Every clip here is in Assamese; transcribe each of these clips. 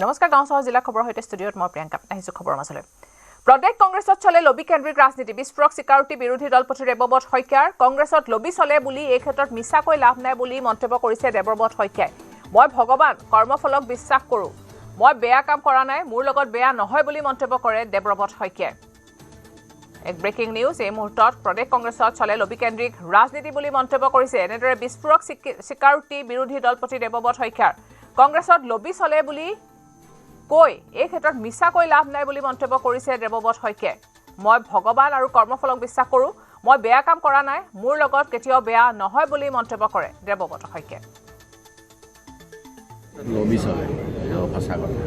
নমস্কাৰ গাঁও চহৰ জিলা খবৰ হৈতে ষ্টুডিঅ'ত মই প্ৰিয়ংকা আহিছো খবৰ মাছলৈ প্ৰদেশ কংগ্ৰেছত চলে লবি কেন্দ্ৰিক ৰাজনীতি বিস্ফোৰক স্বীকাৰোতি বিৰোধী দলপতি দেৱব্ৰত শইকীয়াৰ কংগ্ৰেছত লবি চলে বুলি এই ক্ষেত্ৰত মিছাকৈ লাভ নাই বুলি মন্তব্য কৰিছে দেৱব্ৰত শইকীয়াই মই ভগৱান কৰ্মফলক বিশ্বাস কৰোঁ মই বেয়া কাম কৰা নাই মোৰ লগত বেয়া নহয় বুলি মন্তব্য কৰে দেৱব্ৰত শইকীয়াই এক ব্ৰেকিং নিউজ এই মুহূৰ্তত প্ৰদেশ কংগ্ৰেছত চলে লবি কেন্দ্ৰিক ৰাজনীতি বুলি মন্তব্য কৰিছে এনেদৰে বিস্ফোৰক স্বীকাৰোতি বিৰোধী দলপতি দেৱব্ৰত শইকীয়াৰ কংগ্ৰেছত লবি চলে বুলি কৈ এই ক্ষেত্ৰত মিছাকৈ লাভ নাই বুলি মন্তব্য কৰিছে দেৱব্ৰত শইকীয়াই মই ভগৱান আৰু কৰ্মফলক বিশ্বাস কৰোঁ মই বেয়া কাম কৰা নাই মোৰ লগত কেতিয়াও বেয়া নহয় বুলি মন্তব্য কৰে দেৱব্ৰত শইকীয়াই লবি চলে সঁচা কথা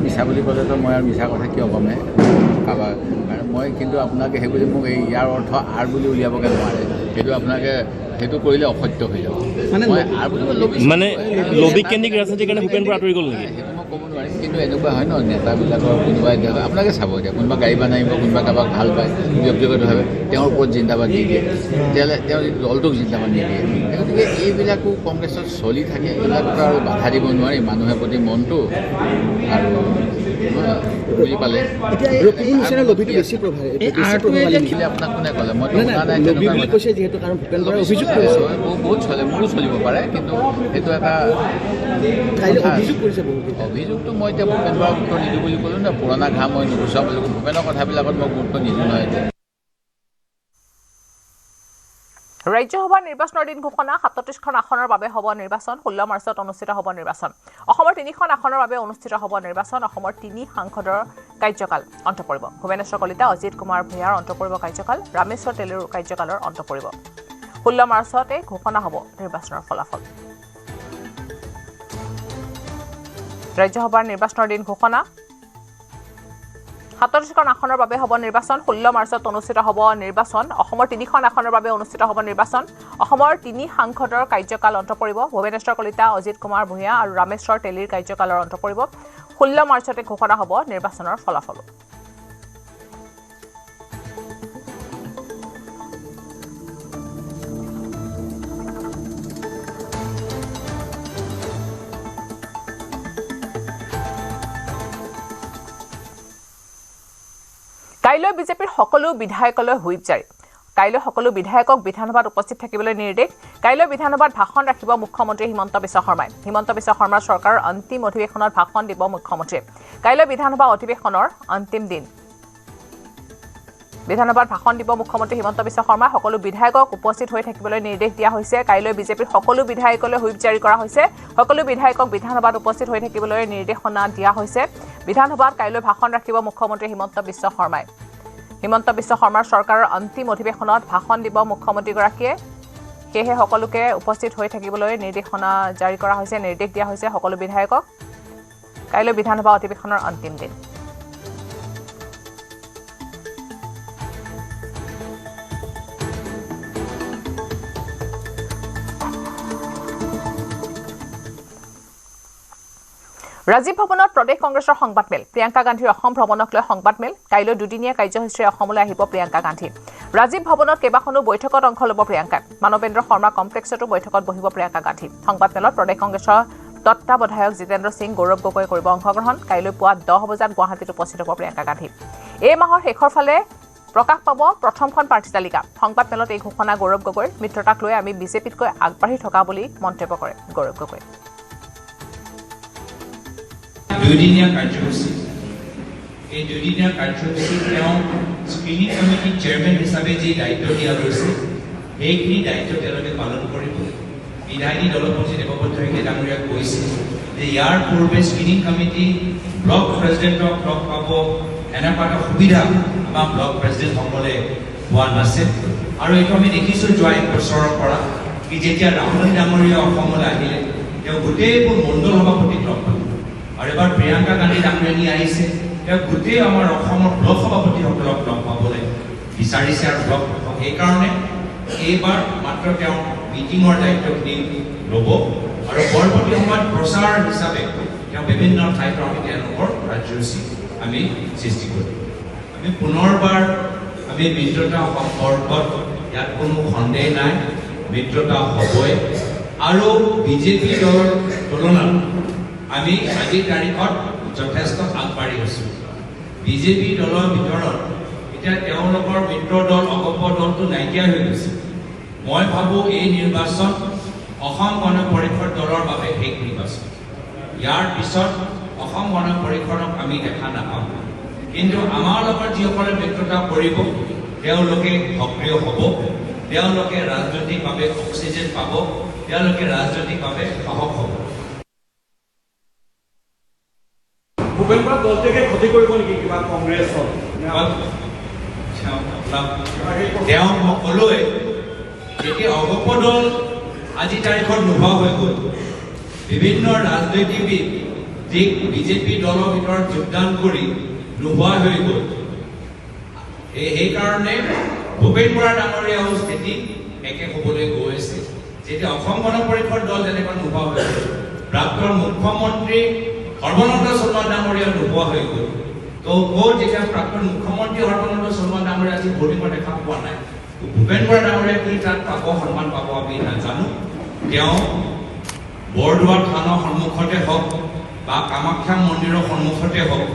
মিছা বুলি ক'লেতো মই আৰু মিছা কথা কিয় ক'মে কাৰোবাৰ মই কিন্তু আপোনালোকে সেই বুলি মোক এই ইয়াৰ অৰ্থ আৰ বুলি উলিয়াবগৈ নোৱাৰে সেইটো আপোনালোকে সেইটো কৰিলে অসত্য হৈ যাব মানে লবি কেন্দ্ৰিক ৰাজনীতিৰ কাৰণে ভূপেন বৰা আঁতৰি গ'ল নেকি সেইটো মই ক'ব নোৱাৰিম কিন্তু এনেকুৱা হয় ন নেতাবিলাকৰ কোনোবাই আপোনালোকে চাব এতিয়া কোনোবা গাড়ী বনাইব কোনোবা কাৰোবাক ভাল পায় ব্যক্তিগতভাৱে তেওঁৰ ওপৰত জিন্দাবাদ নিদিয়ে তেতিয়াহ'লে তেওঁ দলটোক জিন্দাবাদ নিদিয়ে গতিকে এইবিলাকো কংগ্ৰেছত চলি থাকে এইবিলাকতো আৰু বাধা দিব নোৱাৰি মানুহে প্ৰতি মনটো আৰু বুজি পালে দেখিলে আপোনাক কোনে ক'লে মই বহুত চলে মোৰো চলিব পাৰে কিন্তু সেইটো এটা অভিযোগটো মই এতিয়া ভূপেন বৰাক গুৰুত্ব নিদিওঁ বুলি ক'লোঁ ন পুৰণা ঘাঁহ মই নুগুচাওঁ বুলি ভূপেনৰ কথাবিলাকত মই গুৰুত্ব নিদিওঁ নহয় ৰাজ্যসভাৰ নিৰ্বাচনৰ দিন ঘোষণা ৩৭খন আসনৰ বাবে হ'ব নিৰ্বাচন ১৬ মাৰ্চত অনুষ্ঠিত হ'ব নিৰ্বাচন অসমৰ ৩খন আসনৰ বাবে অনুষ্ঠিত হ'ব নিৰ্বাচন অসমৰ ৩ সাংসদৰ কাৰ্যকাল অন্ত পৰিব ভুৱনেশ্বৰ কলিতা অজিত কুমাৰ ভূঞাৰ অন্ত পৰিব কাৰ্যকাল ৰামেশ্বৰ তেলীৰ কাৰ্যকালৰ অন্ত পৰিব ১৬ মাৰ্চতে ঘোষণা হ'ব নিৰ্বাচনৰ ফলাফল ৰাজ্যসভাৰ নিৰ্বাচনৰ দিন ঘোষণা ৩৭খন আসনৰ বাবে হ'ব নিৰ্বাচন ১৬ মাৰ্চত অনুষ্ঠিত হ'ব নিৰ্বাচন অসমৰ ৩খন আসনৰ বাবে অনুষ্ঠিত হ'ব নিৰ্বাচন অসমৰ ৩ সাংসদৰ কাৰ্যকাল অন্ত পৰিব ভুৱনেশ্বৰ কলিতা অজিত কুমাৰ ভূঞা আৰু ৰামেশ্বৰ তেলীৰ কাৰ্যকালৰ অন্ত পৰিব ১৬ মাৰ্চতে ঘোষণা হ'ব নিৰ্বাচনৰ ফলাফল কাইলৈ বিজেপিৰ সকলো বিধায়কলৈ হুইপ জাৰি কাইলৈ সকলো বিধায়কক বিধানসভাত উপস্থিত থাকিবলৈ নিৰ্দেশ কাইলৈ বিধানসভাত ভাষণ ৰাখিব মুখ্যমন্ত্ৰী হিমন্ত বিশ্ব শৰ্মাই হিমন্ত বিশ্ব শৰ্মাৰ চৰকাৰৰ অন্তিম অধিৱেশনত ভাষণ দিব মুখ্যমন্ত্ৰীয়ে কাইলৈ বিধানসভা অধিৱেশনৰ অন্তিম দিন বিধানসভাত ভাষণ দিব মুখ্যমন্ত্ৰী হিমন্ত বিশ্ব শৰ্মা সকলো বিধায়কক উপস্থিত হৈ থাকিবলৈ নিৰ্দেশ দিয়া হৈছে কাইলৈ বিজেপিৰ সকলো বিধায়কলৈ হুইপ জাৰি কৰা হৈছে সকলো বিধায়কক বিধানসভাত উপস্থিত হৈ থাকিবলৈ নিৰ্দেশনা দিয়া হৈছে বিধানসভাত কাইলৈ ভাষণ ৰাখিব মুখ্যমন্ত্ৰী হিমন্ত বিশ্ব শৰ্মাই হিমন্ত বিশ্ব শৰ্মাৰ চৰকাৰৰ অন্তিম অধিৱেশনত ভাষণ দিব মুখ্যমন্ত্ৰীগৰাকীয়ে সেয়েহে সকলোকে উপস্থিত হৈ থাকিবলৈ নিৰ্দেশনা জাৰি কৰা হৈছে নিৰ্দেশ দিয়া হৈছে সকলো বিধায়কক কাইলৈ বিধানসভা অধিৱেশনৰ অন্তিম দিন ৰাজীৱ ভৱনত প্ৰদেশ কংগ্ৰেছৰ সংবাদমেল প্ৰিয়ংকা গান্ধীৰ অসম ভ্ৰমণক লৈ সংবাদমেল কাইলৈ দুদিনীয়া কাৰ্যসূচীৰে অসমলৈ আহিব প্ৰিয়ংকা গান্ধী ৰাজীৱ ভৱনত কেইবাখনো বৈঠকত অংশ ল'ব প্ৰিয়ংকা মানৱেন্দ্ৰ শৰ্মা কমপ্লেক্সতো বৈঠকত বহিব প্ৰিয়ংকা গান্ধী সংবাদমেলত প্ৰদেশ কংগ্ৰেছৰ তত্ত্বাৱধায়ক জিতেন্দ্ৰ সিং গৌৰৱ গগৈ কৰিব অংশগ্ৰহণ কাইলৈ পুৱা 10 বজাত গুৱাহাটীত উপস্থিত হ'ব প্ৰিয়ংকা গান্ধী এই মাহৰ শেষৰ ফালে প্ৰকাশ পাব প্ৰথমখন প্ৰাৰ্থী তালিকা সংবাদমেলত এই ঘোষণা গৌৰৱ গগৈৰ মিত্ৰতাক লৈ আমি বিজেপিতকৈ আগবাঢ়ি থকা বুলি মন্তব্য কৰে গৌৰৱ গগৈ দুদিনীয়া কাৰ্যসূচী এই দুদিনীয়া কাৰ্যসূচী তেওঁ স্ক্ৰিনিং কমিটিৰ চেয়াৰমেন হিচাপে যি দায়িত্ব দিয়া গৈছে সেইখিনি দায়িত্ব তেওঁলোকে পালন কৰিব বিধায়িনী দলপতি দেৱব্ৰত শইকীয়া ডাঙৰীয়াক কৈছে যে ইয়াৰ পূৰ্বে স্ক্ৰিনিং কমিটি ব্লক প্ৰেচিডেণ্টক লগ পাব এনেকুৱা এটা সুবিধা আমাৰ ব্লক প্ৰেচিডেণ্টসকলে পোৱা নাছিল আৰু এইটো আমি দেখিছোঁ যোৱা 1 বছৰৰ পৰা কি যেতিয়া ৰাহুল ডাঙৰীয়া অসমলৈ আহিলে তেওঁ গোটেইবোৰ মণ্ডল সভাপতিক লগ পাব আৰু এবাৰ প্ৰিয়ংকা গান্ধী ডাঙৰীয়ানী আহিছে তেওঁ গোটেই আমাৰ অসমৰ ব্লক সভাপতিসকলক লগ পাবলৈ বিচাৰিছে আৰু ব্লক সেইকাৰণে এইবাৰ মাত্ৰ তেওঁ মিটিঙৰ দায়িত্বখিনি ল'ব আৰু পৰৱৰ্তী সময়ত প্ৰচাৰ হিচাপে তেওঁ বিভিন্ন ঠাইত আমি তেওঁলোকৰ কাৰ্যসূচী আমি সৃষ্টি কৰিম আমি পুনৰবাৰ আমি মিত্ৰতা সম্পৰ্কত ইয়াত কোনো সন্দেহ নাই মিত্ৰতা হ'বই আৰু বিজেপি দলৰ তুলনাত আমি আজিৰ তাৰিখত যথেষ্ট আগবাঢ়ি আছোঁ। বিজেপি দলৰ ভিতৰত এতিয়া তেওঁলোকৰ মিত্ৰ দল অগপ দলটো নাইকিয়া হৈ গৈছে। মই ভাবোঁ এই নিৰ্বাচন অসম গণ পৰিষদ দলৰ বাবে শেষ নিৰ্বাচন। ইয়াৰ পিছত অসম গণ পৰিষদক আমি দেখা নাপাম, কিন্তু আমাৰ লগত যিসকলে মিত্ৰতা কৰিব তেওঁলোকে সক্ৰিয় হ'ব, তেওঁলোকে ৰাজনৈতিকভাৱে অক্সিজেন পাব, তেওঁলোকে ৰাজনৈতিকভাৱে সাহস হ'ব। ভূপেন বৰা দলটোকে ক্ষতি কৰিব নেকি কিবা কংগ্ৰেছৰ? তেওঁ সকলোৱে যেতিয়া অগপ দল আজি তাৰিখত নোহোৱা হৈ গ'ল, বিভিন্ন ৰাজনীতিবিদ যি বিজেপি দলৰ ভিতৰত যোগদান কৰি নোহোৱা হৈ গ'ল, সেইকাৰণে ভূপেন বৰা ডাঙৰীয়াও স্থিতি একে হ'বলৈ গৈ আছে। যেতিয়া অসম গণ পৰিষদ দল যেনেকৈ নোহোৱা হৈ গ'ল, প্ৰাক্তন মুখ্যমন্ত্ৰী সৰ্বানন্দ সোণোৱাল ডাঙৰীয়া নোহোৱা হৈ গ'ল, তো যেতিয়া প্ৰাক্তন মুখ্যমন্ত্ৰী সৰ্বানন্দ সোণোৱাল ডাঙৰীয়া আজি ভোটিঙৰ দেখা পোৱা নাই, ভূপেন বৰা ডাঙৰীয়া কি তাত পাব, সন্মান পাব আমি নাজানো। তেওঁ বৰদোৱা থানৰ সন্মুখতে হওক বা কামাখ্যা মন্দিৰৰ সন্মুখতে হওক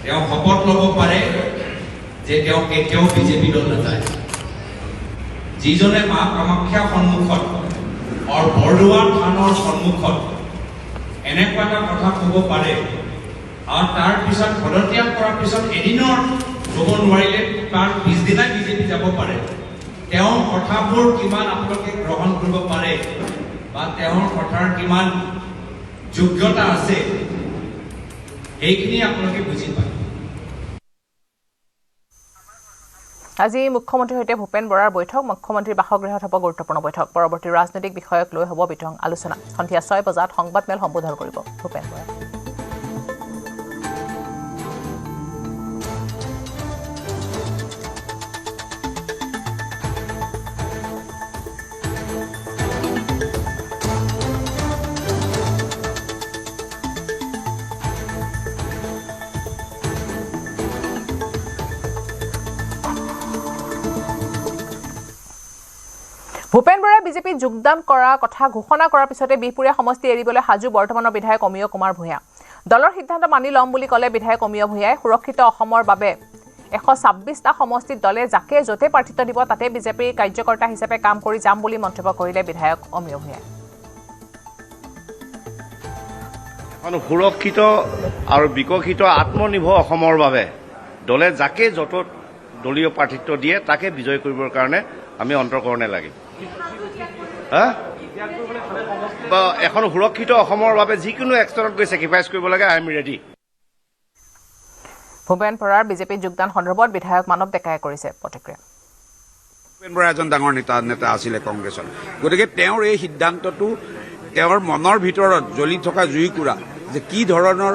তেওঁ শপত ল'ব পাৰে যে তেওঁ কেতিয়াও বিজেপি দল নাযায়। যিজনে মা কামাখ্যা সন্মুখত আৰু বৰদোৱা থানৰ সন্মুখত এনেকুৱা এটা কথা ক'ব পাৰে আৰু তাৰ পিছত পদত্যাগ কৰাৰ পিছত এদিনৰ ক'ব নোৱাৰিলে তাৰ পিছদিনাই বিজেপি যাব পাৰে, তেওঁৰ কথাবোৰ কিমান আপোনালোকে গ্ৰহণ কৰিব পাৰে বা তেওঁৰ কথাৰ কিমান যোগ্যতা আছে সেইখিনি আপোনালোকে বুজি পায়। আজি মুখ্যমন্ত্ৰীৰ সৈতে ভূপেন বৰাৰ বৈঠক। মুখ্যমন্ত্ৰীৰ বাসগৃহত হ'ব গুৰুত্বপূৰ্ণ বৈঠক। পৰৱৰ্তী ৰাজনৈতিক বিষয়ক লৈ হ'ব বিতং আলোচনা। সন্ধিয়া 6 বজাত সংবাদমেল সম্বোধন কৰিব ভূপেন বৰাই। ভূপেন বৰাই বিজেপিত যোগদান কৰাৰ কথা ঘোষণা কৰাৰ পিছতে বিহপুৰীয়া সমষ্টি এৰিবলৈ সাজু বৰ্তমানৰ বিধায়ক অমিয় কুমাৰ ভূঞা। দলৰ সিদ্ধান্ত মানি ল'ম বুলি ক'লে বিধায়ক অমিয় ভূঞাই। সুৰক্ষিত অসমৰ বাবে 126টা সমষ্টিত দলে যাকে য'তে প্ৰাৰ্থিত্ব দিব তাতে বিজেপিৰ কাৰ্যকৰ্তা হিচাপে কাম কৰি যাম বুলি মন্তব্য কৰিলে বিধায়ক অমিয় ভূঞাই। সুৰক্ষিত আৰু বিকশিত আত্মনিৰ্ভৰ অসমৰ বাবে দলে যাকে য'ত দলীয় প্ৰাৰ্থিত্ব দিয়ে তাকে বিজয় কৰিবৰ কাৰণে আমি অন্তৰ্কৰণে লাগিম। এখন সুৰক্ষিত অসমৰ বাবে যিকোনো এক্সট্ৰাত গৈ চেক্ৰিফাইচ কৰিব লাগে, আই এম ৰেডি। ভূপেন বৰাৰ বিজেপিত যোগদান সন্দৰ্ভত বিধায়ক মানৱ ডেকাই কৰিছে প্ৰতিক্ৰিয়া। ভূপেন বৰা এজন ডাঙৰ নেতা আছিলে কংগ্ৰেছৰ, গতিকে তেওঁৰ এই সিদ্ধান্তটো তেওঁৰ মনৰ ভিতৰত জ্বলি থকা জুইকুৰা যে কি ধৰণৰ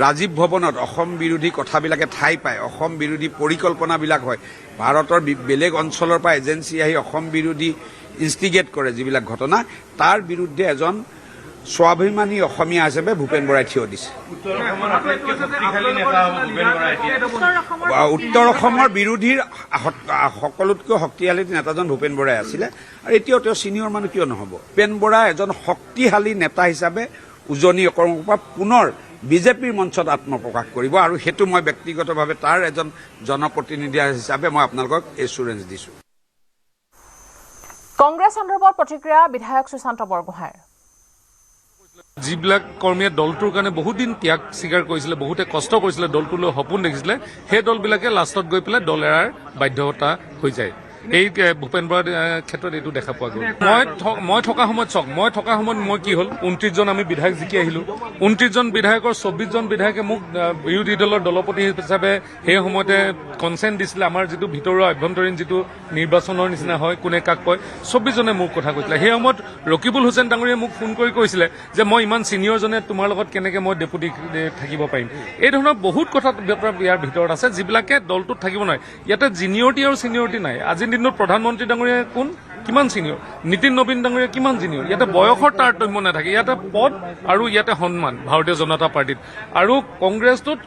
ৰাজীৱ ভৱনত অসম বিৰোধী কথাবিলাকে ঠাই পায়, অসম বিৰোধী পৰিকল্পনাবিলাক হয়, ভাৰতৰ বেলেগ অঞ্চলৰ পৰা এজেঞ্চি আহি অসম বিৰোধী ইনষ্টিগেট কৰে যিবিলাক ঘটনা, তাৰ বিৰুদ্ধে এজন স্বাভিমানী অসমীয়া হিচাপে ভূপেন বৰাই থিয় দিছে। উত্তৰ অসমৰ বিৰোধীৰ সকলোতকৈ শক্তিশালী নেতাজন ভূপেন বৰাই আছিলে, আৰু এতিয়াও তেওঁ ছিনিয়ৰ মানুহ কিয় নহ'ব। ভূপেন বৰা এজন শক্তিশালী নেতা হিচাপে উজনি অসমৰ পৰা পুনৰ বিজেপিৰ মঞ্চত আত্মপ্ৰকাশ কৰিব, আৰু সেইটো মই ব্যক্তিগতভাৱে তাৰ এজন জনপ্ৰতিনিধি হিচাপে মই আপোনালোকক এছুৰেঞ্চ দিছোঁ। কংগ্ৰেছ সন্দৰ্ভত প্ৰতিক্ৰিয়া বিধায়ক সুশান্ত বৰগোহাঁইৰ। যিবিলাক কৰ্মীয়ে দলটোৰ কাৰণে বহুত দিন ত্যাগ স্বীকাৰ কৰিছিলে, বহুতে কষ্ট কৰিছিলে, দলটোলৈ সপোন দেখিছিলে, সেই দলবিলাকে লাষ্টত গৈ পেলাই দল এৰাৰ বাধ্যতা হৈ যায়। এই ভূপেন বৰাৰ ক্ষেত্ৰত এইটো দেখা পোৱা গ'ল। মই থকা সময়ত মই কি হ'ল, 29জন আমি বিধায়ক জিকি আহিলোঁ। 29জন বিধায়কৰ 24জন বিধায়কে মোক বিৰোধী দলৰ দলপতি হিচাপে সেই সময়তে কনচেণ্ট দিছিলে। আমাৰ যিটো ভিতৰুৱা আভ্যন্তৰীণ যিটো নিৰ্বাচনৰ নিচিনা হয়, কোনে কাক কয়, 24জনে মোক কথা কৈছিলে। সেই সময়ত ৰকিবুল হুছেইন ডাঙৰীয়াই মোক ফোন কৰি কৈছিলে যে মই ইমান ছিনিয়ৰজনে তোমাৰ লগত কেনেকৈ মই ডেপুটি থাকিব পাৰিম। এই ধৰণৰ বহুত কথা ইয়াৰ ভিতৰত আছে যিবিলাকে দলটোত থাকিব নোৱাৰে। ইয়াতে জিনিয়ৰিটি আৰু ছিনিয়ৰিটি নাই। আজিৰ দিনত প্ৰধানমন্ত্ৰী ডাঙৰীয়া কোন, কিমান ছিনিয়ৰ, নীতিন নবীন ডাঙৰীয়া কিমান ছিনিয়ৰ। ইয়াতে বয়সৰ তাৰতম্য নাথাকে, ইয়াতে পদ আৰু ইয়াতে সন্মান ভাৰতীয় জনতা পাৰ্টিত। আৰু কংগ্ৰেছটোত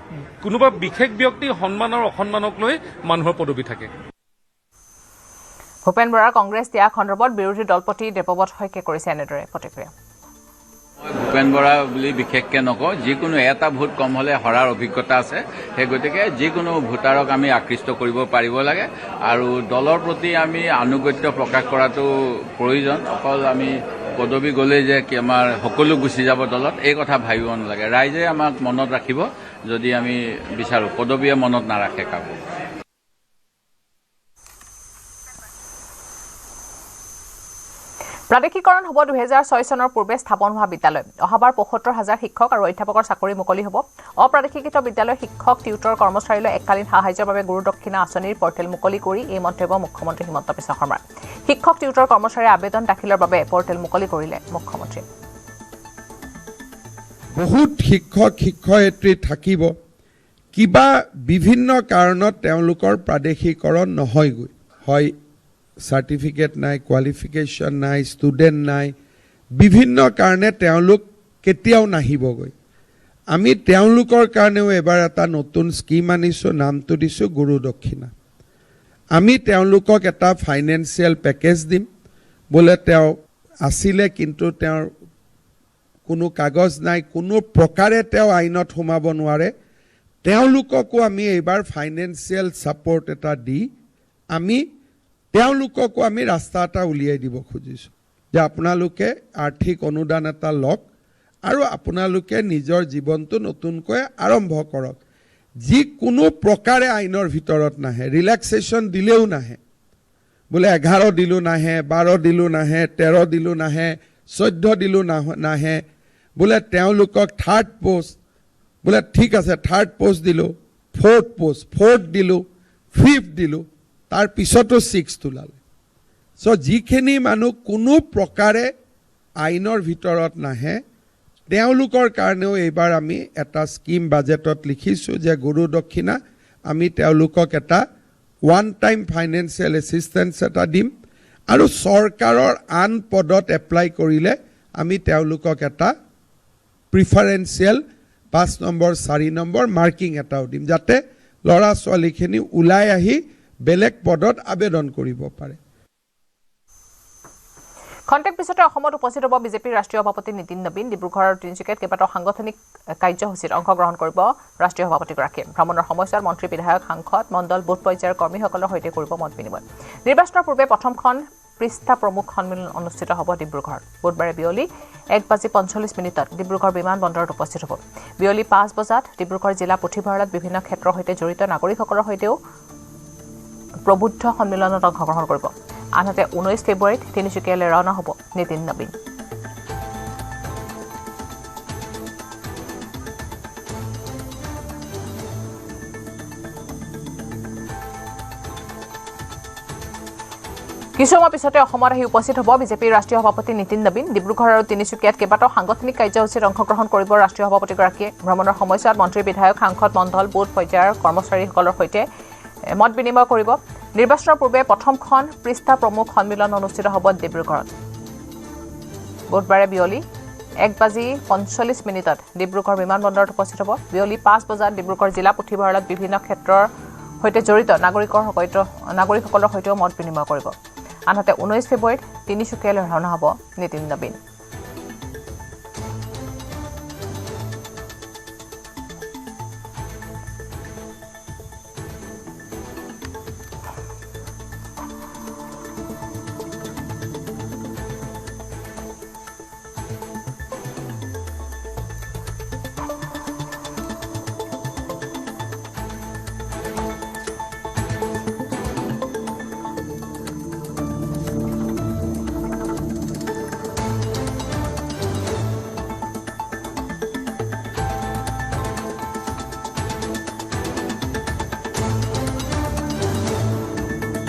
কোনোবা বিশেষ ব্যক্তি সন্মান আৰু অসন্মানক লৈ মানুহৰ পদবী থাকে। ভূপেন বৰাৰ কংগ্ৰেছ ত্যাগ সন্দৰ্ভত বিৰোধী দলপতি দেৱব্ৰত শইকীয়াই কৰিছে এনেদৰে প্ৰতিক্ৰিয়া। ভূপেন বৰা বুলি বিশেষকৈ নকওঁ, যিকোনো এটা ভোট কম হ'লে হৰাৰ অভিজ্ঞতা আছে। সেই গতিকে যিকোনো ভোটাৰক আমি আকৃষ্ট কৰিব পাৰিব লাগে আৰু দলৰ প্ৰতি আমি আনুগত্য প্ৰকাশ কৰাটো প্ৰয়োজন। অকল আমি পদবী গ'লেই যে কি আমাৰ সকলো গুচি যাব দলত, এই কথা ভাবিব নালাগে। ৰাইজে আমাক মনত ৰাখিব যদি আমি বিচাৰোঁ, পদবীয়ে মনত নাৰাখে কাকো। প্ৰাদেশিকৰণ হ'ব 2006 চনৰ পূৰ্বে স্থাপন হোৱা বিদ্যালয়। অহাবাৰ ৭৫,০০০ শিক্ষক আৰু অধ্যাপকৰ চাকৰি মুকলি হ'ব। অপ্ৰাদেশিকৃত বিদ্যালয় শিক্ষক টিউটৰ কৰ্মচাৰীলৈ এককালীন সাহায্যৰ বাবে গুৰু দক্ষিণা আঁচনিৰ পৰ্টেল মুকলি কৰি এই মন্তব্য মুখ্যমন্ত্ৰী হিমন্ত বিশ্ব শৰ্মাৰ। শিক্ষক টিউটৰ কৰ্মচাৰীৰ আবেদন দাখিলৰ বাবে পৰ্টেল মুকলি কৰিলে মুখ্যমন্ত্ৰীয়ে। বহুত শিক্ষক শিক্ষয়িত্ৰী থাকিব, কিবা বিভিন্ন কাৰণত তেওঁলোকৰ প্ৰাদেশিকৰণ নহয়গৈ, হয় চাৰ্টিফিকেট নাই, কোৱালিফিকেশ্যন নাই, ষ্টুডেণ্ট নাই, বিভিন্ন কাৰণে তেওঁলোক কেতিয়াও নাহিবগৈ। আমি তেওঁলোকৰ কাৰণেও এবাৰ এটা নতুন স্কিম আনিছোঁ, নামটো দিছোঁ গুৰু দক্ষিণা। আমি তেওঁলোকক এটা ফাইনেন্সিয়েল পেকেজ দিম। বোলে তেওঁ আছিলে কিন্তু তেওঁৰ কোনো কাগজ নাই, কোনো প্ৰকাৰে তেওঁ আইনত সোমাব নোৱাৰে, তেওঁলোককো আমি এইবাৰ ফাইনেন্সিয়েল ছাপৰ্ট এটা দি তেওঁলোককো আমি ৰাস্তা এটা উলিয়াই দিব খুজিছোঁ যে আপোনালোকে আৰ্থিক অনুদান এটা লওক আৰু আপোনালোকে নিজৰ জীৱনটো নতুনকৈ আৰম্ভ কৰক। যিকোনো প্ৰকাৰে আইনৰ ভিতৰত নাহে, ৰিলেক্সেশ্যন দিলেও নাহে। বোলে 11 দিলোঁ নাহে, 12 দিলোঁ নাহে, 13 দিলোঁ নাহে, 14 দিলোঁ নাহে। বোলে তেওঁলোকক থাৰ্ড পোষ্ট, বোলে ঠিক আছে থাৰ্ড পোষ্ট দিলোঁ, ফ'ৰ্থ দিলোঁ, ফিফ্থ দিলোঁ, তাৰ পিছতো 6 ওলালে। চ' যিখিনি মানুহ কোনো প্ৰকাৰে আইনৰ ভিতৰত নাহে, তেওঁলোকৰ কাৰণেও এইবাৰ আমি এটা স্কিম বাজেটত লিখিছোঁ যে গুৰু দক্ষিণা আমি তেওঁলোকক এটা ওৱান টাইম ফাইনেন্সিয়েল এছিষ্টেঞ্চ এটা দিম আৰু চৰকাৰৰ আন পদত এপ্লাই কৰিলে আমি তেওঁলোকক এটা প্ৰিফাৰেঞ্চিয়েল 5 নম্বৰ 4 নম্বৰ মাৰ্কিং এটাও দিম, যাতে ল'ৰা ছোৱালীখিনি ওলাই আহি বেলেগ পদত আবেদন কৰিব পাৰে। খন্তেক পিছতে অসমত উপস্থিত হ'ব বিজেপিৰ ৰাষ্ট্ৰীয় সভাপতি নীতিন নবীন। ডিব্ৰুগড় আৰু তিনিচুকীয়াত কেইবাটাও সাংগঠনিক কাৰ্যসূচীত অংশগ্ৰহণ কৰিব ৰাষ্ট্ৰীয় সভাপতিগৰাকীয়ে। ভ্ৰমণৰ সময়ছোৱাত মন্ত্ৰী, বিধায়ক, সাংসদ, মণ্ডল, বুথ পৰ্যায়ৰ কৰ্মীসকলৰ সৈতে কৰিব মত বিনিময়। নিৰ্বাচনৰ পূৰ্বে প্ৰথমখন পৃষ্ঠা প্ৰমুখ সন্মিলন অনুষ্ঠিত হ'ব ডিব্ৰুগড়ত। বুধবাৰে বিয়লি 1:45 ডিব্ৰুগড় বিমান বন্দৰত উপস্থিত হ'ব। বিয়লি 5 বজাত ডিব্ৰুগড় জিলা পুথিভঁৰালত বিভিন্ন ক্ষেত্ৰৰ সৈতে জড়িত নাগৰিকসকলৰ সৈতেও প্ৰবুদ্ধ সন্মিলনত অংশগ্ৰহণ কৰিব। আনহাতে 19 ফেব্ৰুৱাৰীত তিনিচুকীয়ালৈ ৰাওনা হ'ব নীতিন নবীন। কিছু সময় পিছতে অসমত আহি উপস্থিত হ'ব বিজেপিৰ ৰাষ্ট্ৰীয় সভাপতি নীতিন নবীন। ডিব্ৰুগড় আৰু তিনিচুকীয়াত কেইবাটাও সাংগঠনিক কাৰ্যসূচীত অংশগ্ৰহণ কৰিব ৰাষ্ট্ৰীয় সভাপতিগৰাকীয়ে। ভ্ৰমণৰ সময়ছোৱাত মন্ত্ৰী, বিধায়ক, সাংসদ, মণ্ডল, বুথ পৰ্যায়ৰ কৰ্মচাৰীসকলৰ সৈতে মত বিনিময় কৰিব। নিৰ্বাচনৰ পূৰ্বে প্ৰথমখন পৃষ্ঠা প্ৰমুখ সন্মিলন অনুষ্ঠিত হ'ব ডিব্ৰুগড়ত। বুধবাৰে বিয়লি 1:45 ডিব্ৰুগড় বিমান বন্দৰত উপস্থিত হ'ব। বিয়লি 5 বজাত ডিব্ৰুগড় জিলা পুথিভঁৰালত বিভিন্ন ক্ষেত্ৰৰ সৈতে জড়িত নাগৰিকসকলৰ সৈতেও মত বিনিময় কৰিব। আনহাতে 19 ফেব্ৰুৱাৰীত তিনিচুকীয়ালৈ ৰাওনা হ'ব নীতিন নবীন।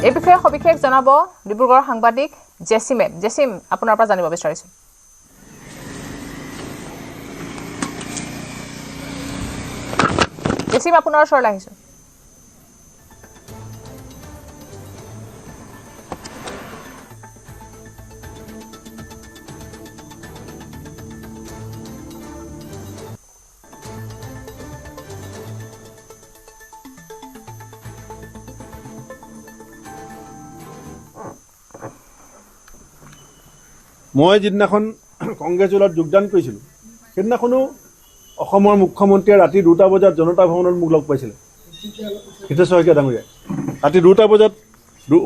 এই বিষয়ে সবিশেষ জনাব ডিব্ৰুগড়ৰ সাংবাদিক জেছিমে। জেছিম, আপোনাৰ পৰা জানিব বিচাৰিছোঁ। জেছিম, আপোনাৰ ওচৰলৈ আহিছোঁ। মই যিদিনাখন কংগ্ৰেছ দলত যোগদান কৰিছিলোঁ সেইদিনাখনো অসমৰ মুখ্যমন্ত্ৰীয়ে ৰাতি 2টা বজাত জনতা ভৱনত মোক লগ পাইছিলে হিতেশ শইকীয়া ডাঙৰীয়াই ৰাতি 2টা বজাত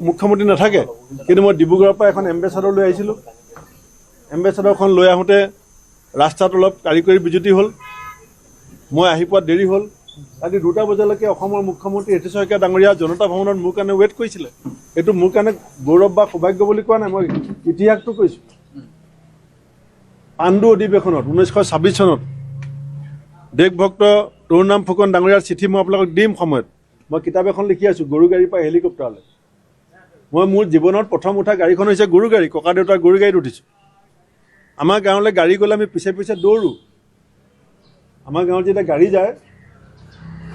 মুখ্যমন্ত্ৰী নাথাকে কিন্তু মই ডিব্ৰুগড়ৰ পৰা এখন এম্বেচাডৰ লৈ আহিছিলোঁ এম্বেচাডৰখন লৈ আহোঁতে ৰাস্তাত অলপ কাৰিকৰী বিজুতি হ'ল মই আহি পোৱাত দেৰি হ'ল ৰাতি 2টা বজালৈকে অসমৰ মুখ্যমন্ত্ৰী হিতেশ শইকীয়া ডাঙৰীয়া জনতা ভৱনত মোৰ কাৰণে ৱেইট কৰিছিলে এইটো মোৰ কাৰণে গৌৰৱ বা সৌভাগ্য বুলি কোৱা নাই মই ইতিহাসটো কৈছোঁ পাণ্ডু অধিৱেশনত 1926 চনত দেশভক্ত তৰুণৰাম ফুকন ডাঙৰীয়াৰ চিঠি মই আপোনালোকক দিম সময়ত মই কিতাপ এখন লিখি আছোঁ গৰু গাড়ীৰ পৰা হেলিকপ্টাৰলৈ মই মোৰ জীৱনত প্ৰথম উঠা গাড়ীখন হৈছে গৰু গাড়ী ককা দেউতাৰ গৰু গাড়ীত উঠিছোঁ আমাৰ গাঁৱলৈ গাড়ী গ'লে আমি পিছে পিছে দৌৰোঁ আমাৰ গাঁৱত যেতিয়া গাড়ী যায়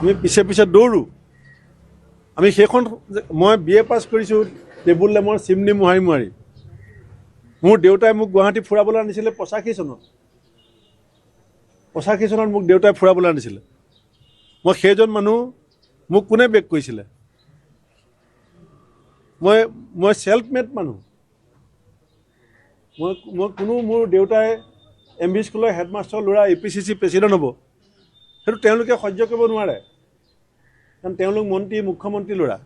আমি পিছে পিছে দৌৰোঁ আমি সেইখন মই BA পাছ কৰিছোঁ টেবুল লেমৰ চিমনি মোহাৰি মোহাৰি মোৰ দেউতাই মোক গুৱাহাটী ফুৰাবলৈ আনিছিলে 85 চনত 85 চনত মোক দেউতাই ফুৰাবলৈ আনিছিলে মই সেইজন মানুহ মোক কোনে বেক কৰিছিলে মই সেলফ মেড মানুহ মই কোনো মোৰ দেউতাই MV স্কুলৰ হেডমাষ্টাৰ ল'ৰা APCC প্ৰেচিডেণ্ট হ'ব সেইটো তেওঁলোকে সহ্য কৰিব নোৱাৰে কাৰণ তেওঁলোক মন্ত্ৰী মুখ্যমন্ত্ৰী ল'ৰা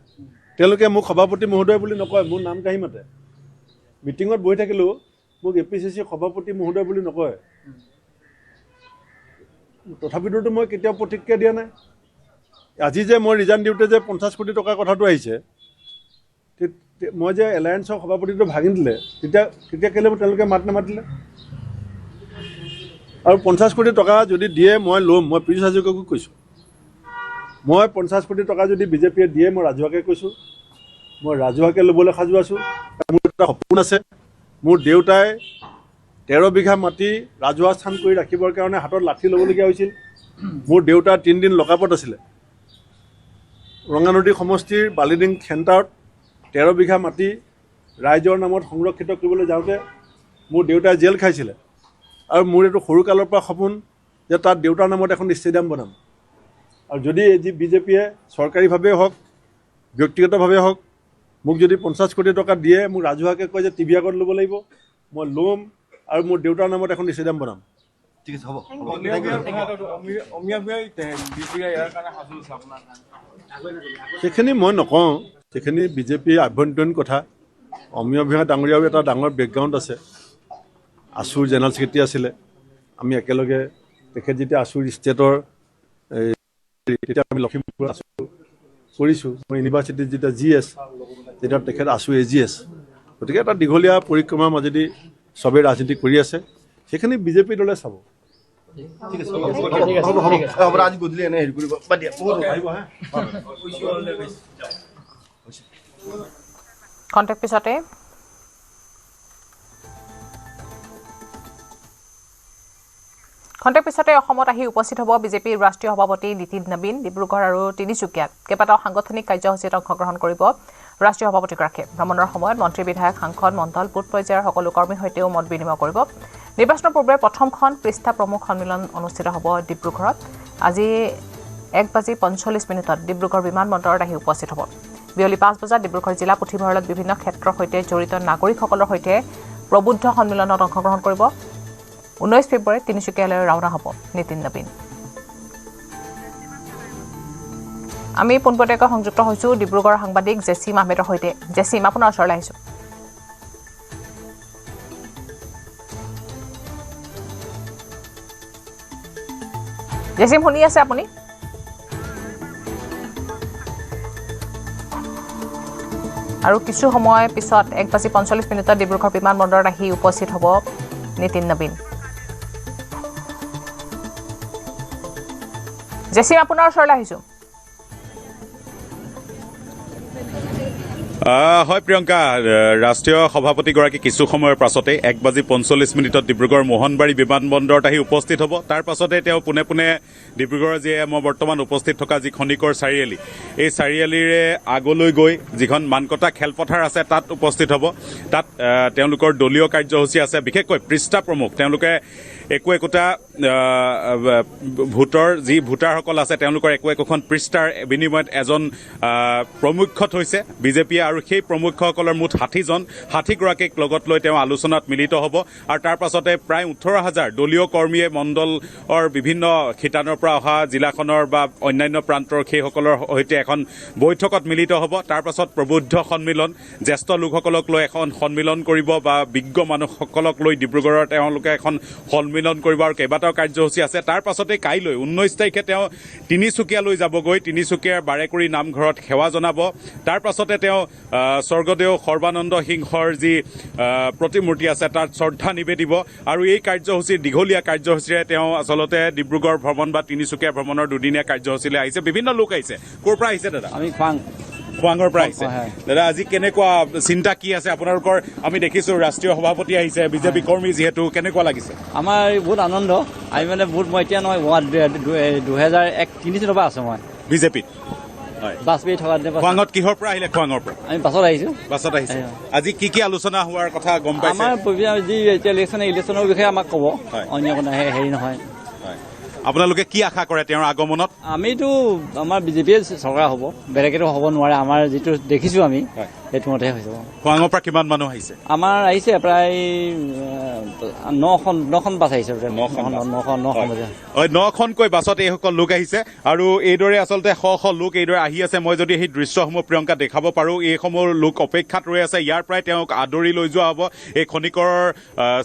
তেওঁলোকে মোক সভাপতি মহোদয় বুলি নকয় মোৰ নাম কাঢ়ি মাতে মিটিঙত বহি থাকিলেও মোক APCC সভাপতি মহোদয় বুলি নকয় তথাপিতো মই কেতিয়াও প্ৰতিক্ৰিয়া দিয়া নাই আজি যে মই ৰিজাইন দিওঁতে যে 50 কোটি টকাৰ কথাটো আহিছে মই যে এলায়েন্সৰ সভাপতিটো ভাঙি দিলে তেতিয়া কেলৈ তেওঁলোকে মাত নামাতিলে আৰু 50 কোটি টকা যদি দিয়ে মই ল'ম মই পীযুষ হাজৰিকাকো কৈছোঁ মই 50 কোটি টকা যদি বিজেপিয়ে দিয়ে মই ৰাজহুৱাকৈ কৈছোঁ মই ৰাজহুৱাকৈ ল'বলৈ সাজু আছোঁ মোৰ এটা সপোন আছে মোৰ দেউতাই 13 বিঘা মাটি ৰাজহুৱা স্থান কৰি ৰাখিবৰ কাৰণে হাতত লাঠি ল'বলগীয়া হৈছিল মোৰ দেউতাৰ 3 দিন লকাপত আছিলে ৰঙানদী সমষ্টিৰ বালিডিং চেণ্টাৰত 13 বিঘা মাটি ৰাইজৰ নামত সংৰক্ষিত কৰিবলৈ যাওঁতে মোৰ দেউতাই জেল খাইছিলে আৰু মোৰ এইটো সৰুকালৰ পৰা সপোন যে তাত দেউতাৰ নামত এখন ষ্টেডিয়াম বনাম আৰু যদি যি বিজেপিয়ে চৰকাৰীভাৱে হওক ব্যক্তিগতভাৱে হওক মোক যদি 50 কোটি টকা দিয়ে মোক ৰাজহুৱাকৈ কয় যে টিভি আগত ল'ব লাগিব মই ল'ম আৰু মোৰ দেউতাৰ নামত এখন ষ্টেডিয়াম বনাম ঠিক আছে হ'ব সেইখিনি মই নকওঁ সেইখিনি বিজেপিৰ আভ্যন্তৰীণ কথা অমীয় ভূঞা ডাঙৰীয়াও এটা ডাঙৰ বেকগ্ৰাউণ্ড আছে আছুৰ জেনেৰেল ছেক্ৰেটাৰী আছিলে আমি একেলগে তেখেত যেতিয়া আছুৰ ষ্টেটৰ তেতিয়া আমি লখিমপুৰ আছু কৰিছোঁ মই ইউনিভাৰ্চিটিত যেতিয়া GS তেতিয়া তেখেত আছু AGS গতিকে এটা দীঘলীয়া পৰিক্ৰমাৰ মাজেদি চবেই ৰাজনীতি কৰি আছে সেইখিনি বিজেপি দলে চাব ঠিক আছে হ'ব আজি গধূলি এনে হেৰি কৰিব বাদ দিয়া কণ্টেক্ট পিছতে অসমত আহি উপস্থিত হ'ব বিজেপিৰ ৰাষ্ট্ৰীয় সভাপতি নীতিন নবীন ডিব্ৰুগড় আৰু তিনিচুকীয়াত কেইবাটাও সাংগঠনিক কাৰ্যসূচীত অংশগ্ৰহণ কৰিব ৰাষ্ট্ৰীয় সভাপতিগৰাকীয়ে ভ্ৰমণৰ সময়ত মন্ত্ৰী বিধায়ক সাংসদ মণ্ডল বুথ পৰ্যায়ৰ সকলো কৰ্মীৰ সৈতেও মত বিনিময় কৰিব নিৰ্বাচনৰ পূৰ্বে প্ৰথমখন পৃষ্ঠা প্ৰমুখ সন্মিলন অনুষ্ঠিত হ'ব ডিব্ৰুগড়ত আজি 1:45 ডিব্ৰুগড় বিমানবন্দৰত আহি উপস্থিত হ'ব বিয়লি 5 বজাত ডিব্ৰুগড় জিলা পুথিভঁৰালত বিভিন্ন ক্ষেত্ৰৰ সৈতে জড়িত নাগৰিকসকলৰ সৈতে প্ৰবুদ্ধ সন্মিলনত অংশগ্ৰহণ কৰিব 19 ফেব্ৰুৱাৰীত তিনিচুকীয়ালৈ ৰাওনা হ'ব নীতিন নবীন আমি পোনপটীয়াকৈ সংযুক্ত হৈছোঁ ডিব্ৰুগড়ৰ সাংবাদিক জেচিম আহমেদৰ সৈতে জেচিম আপোনাৰ ওচৰলৈ আহিছোঁ জেচিম শুনি আছে আপুনি আৰু কিছু সময় পিছত 1:45 ডিব্ৰুগড় বিমানবন্দৰত আহি উপস্থিত হ'ব নীতিন নবীন জেচিম আপোনাৰ ওচৰলৈ আহিছোঁ হয় প্ৰিয়ংকা ৰাষ্ট্ৰীয় সভাপতিগৰাকী কিছু সময়ৰ পাছতে 1:45 ডিব্ৰুগড় মোহনবাৰী বিমানবন্দৰত আহি উপস্থিত হ'ব তাৰ পাছতে তেওঁ পোনে পোনে ডিব্ৰুগড়ৰ যি মই বৰ্তমান উপস্থিত থকা যি খনিকৰ চাৰিআলি এই চাৰিআলিৰে আগলৈ গৈ যিখন মানকটা খেলপথাৰ আছে তাত উপস্থিত হ'ব তাত তেওঁলোকৰ দলীয় কাৰ্যসূচী আছে বিশেষকৈ পৃষ্ঠা প্ৰমুখ তেওঁলোকে একোটা ভোটৰ যি ভোটাৰসকল আছে তেওঁলোকৰ একোখন পৃষ্ঠাৰ বিনিময়ত এজন প্ৰমুখ্য থৈছে বিজেপিয়ে আৰু সেই প্ৰমুখ্যসকলৰ মুঠ 60গৰাকীক লগত লৈ তেওঁ আলোচনাত মিলিত হ'ব আৰু তাৰ পাছতে প্ৰায় 18,000 দলীয় কৰ্মীয়ে মণ্ডলৰ বিভিন্ন খিতানৰ পৰা অহা জিলাখনৰ বা অন্যান্য প্ৰান্তৰ সেইসকলৰ সৈতে এখন বৈঠকত মিলিত হ'ব তাৰ পাছত প্ৰবুদ্ধ সন্মিলন জ্যেষ্ঠ লোকসকলক লৈ এখন সন্মিলন কৰিব বা বিজ্ঞ মানুহসকলক লৈ ডিব্ৰুগড়ৰ তেওঁলোকে এখন সন্মিলন কৰিব আৰু কেইবাটাও কাৰ্যসূচী আছে তাৰ পাছতে কাইলৈ 19 তাৰিখে তেওঁ তিনিচুকীয়ালৈ যাবগৈ তিনিচুকীয়াৰ বাৰেকুৰি নামঘৰত সেৱা জনাব তাৰ পাছতে তেওঁ স্বৰ্গদেউ সৰ্বানন্দ সিংহৰ যি প্ৰতিমূৰ্তি আছে তাত শ্ৰদ্ধা নিবেদিব আৰু এই কাৰ্যসূচীৰ দীঘলীয়া কাৰ্যসূচীৰে তেওঁ আচলতে ডিব্ৰুগড় ভ্ৰমণ বা তিনিচুকীয়া ভ্ৰমণৰ দুদিনীয়া কাৰ্যসূচীলৈ আহিছে বিভিন্ন লোক আহিছে ক'ৰ পৰা আহিছে দাদা আমি খোৱাঙৰ পৰা আহিছে দাদা আজি কেনেকুৱা চিন্তা কি আছে আপোনালোকৰ আমি দেখিছোঁ ৰাষ্ট্ৰীয় সভাপতি আহিছে বিজেপি কৰ্মী যিহেতু কেনেকুৱা লাগিছে আমাৰ বহুত আনন্দ আমি মানে বহুত মই এতিয়া নহয় 2001-03 চনৰ পৰা আছোঁ মই বিজেপিত বাছপেয়ী থকা খোৱাঙত কিহৰ পৰা আহিলে খোৱাঙৰ পৰা আমি বাছত আহিছোঁ আজি কি আলোচনা হোৱাৰ কথা গম পাইছে আমাৰ যি এতিয়া ইলেকশ্যনৰ বিষয়ে আমাক ক'ব অন্য কোনো হেৰি নহয় আপোনালোকে কি আশা কৰে তেওঁৰ আগমনত আমিতো আমাৰ বিজেপিয়ে চৰকাৰ হ'ব বেলেগেতো হ'ব নোৱাৰে আমাৰ যিটো দেখিছোঁ আমি সেইটো মতেহে হৈছে খোৱাঙৰ পৰা কিমান মানুহ আহিছে আমাৰ আহিছে প্ৰায় 9খন বাছ আহিছে 9খনকৈ বাছত এইসকল লোক আহিছে আৰু এইদৰে আচলতে শ লোক এইদৰে আহি আছে মই যদি সেই দৃশ্যসমূহ প্ৰিয়ংকা দেখাব পাৰোঁ এইসমূহ লোক অপেক্ষাত ৰৈ আছে ইয়াৰ পৰাই তেওঁক আদৰি লৈ যোৱা হ'ব এই খনিকৰ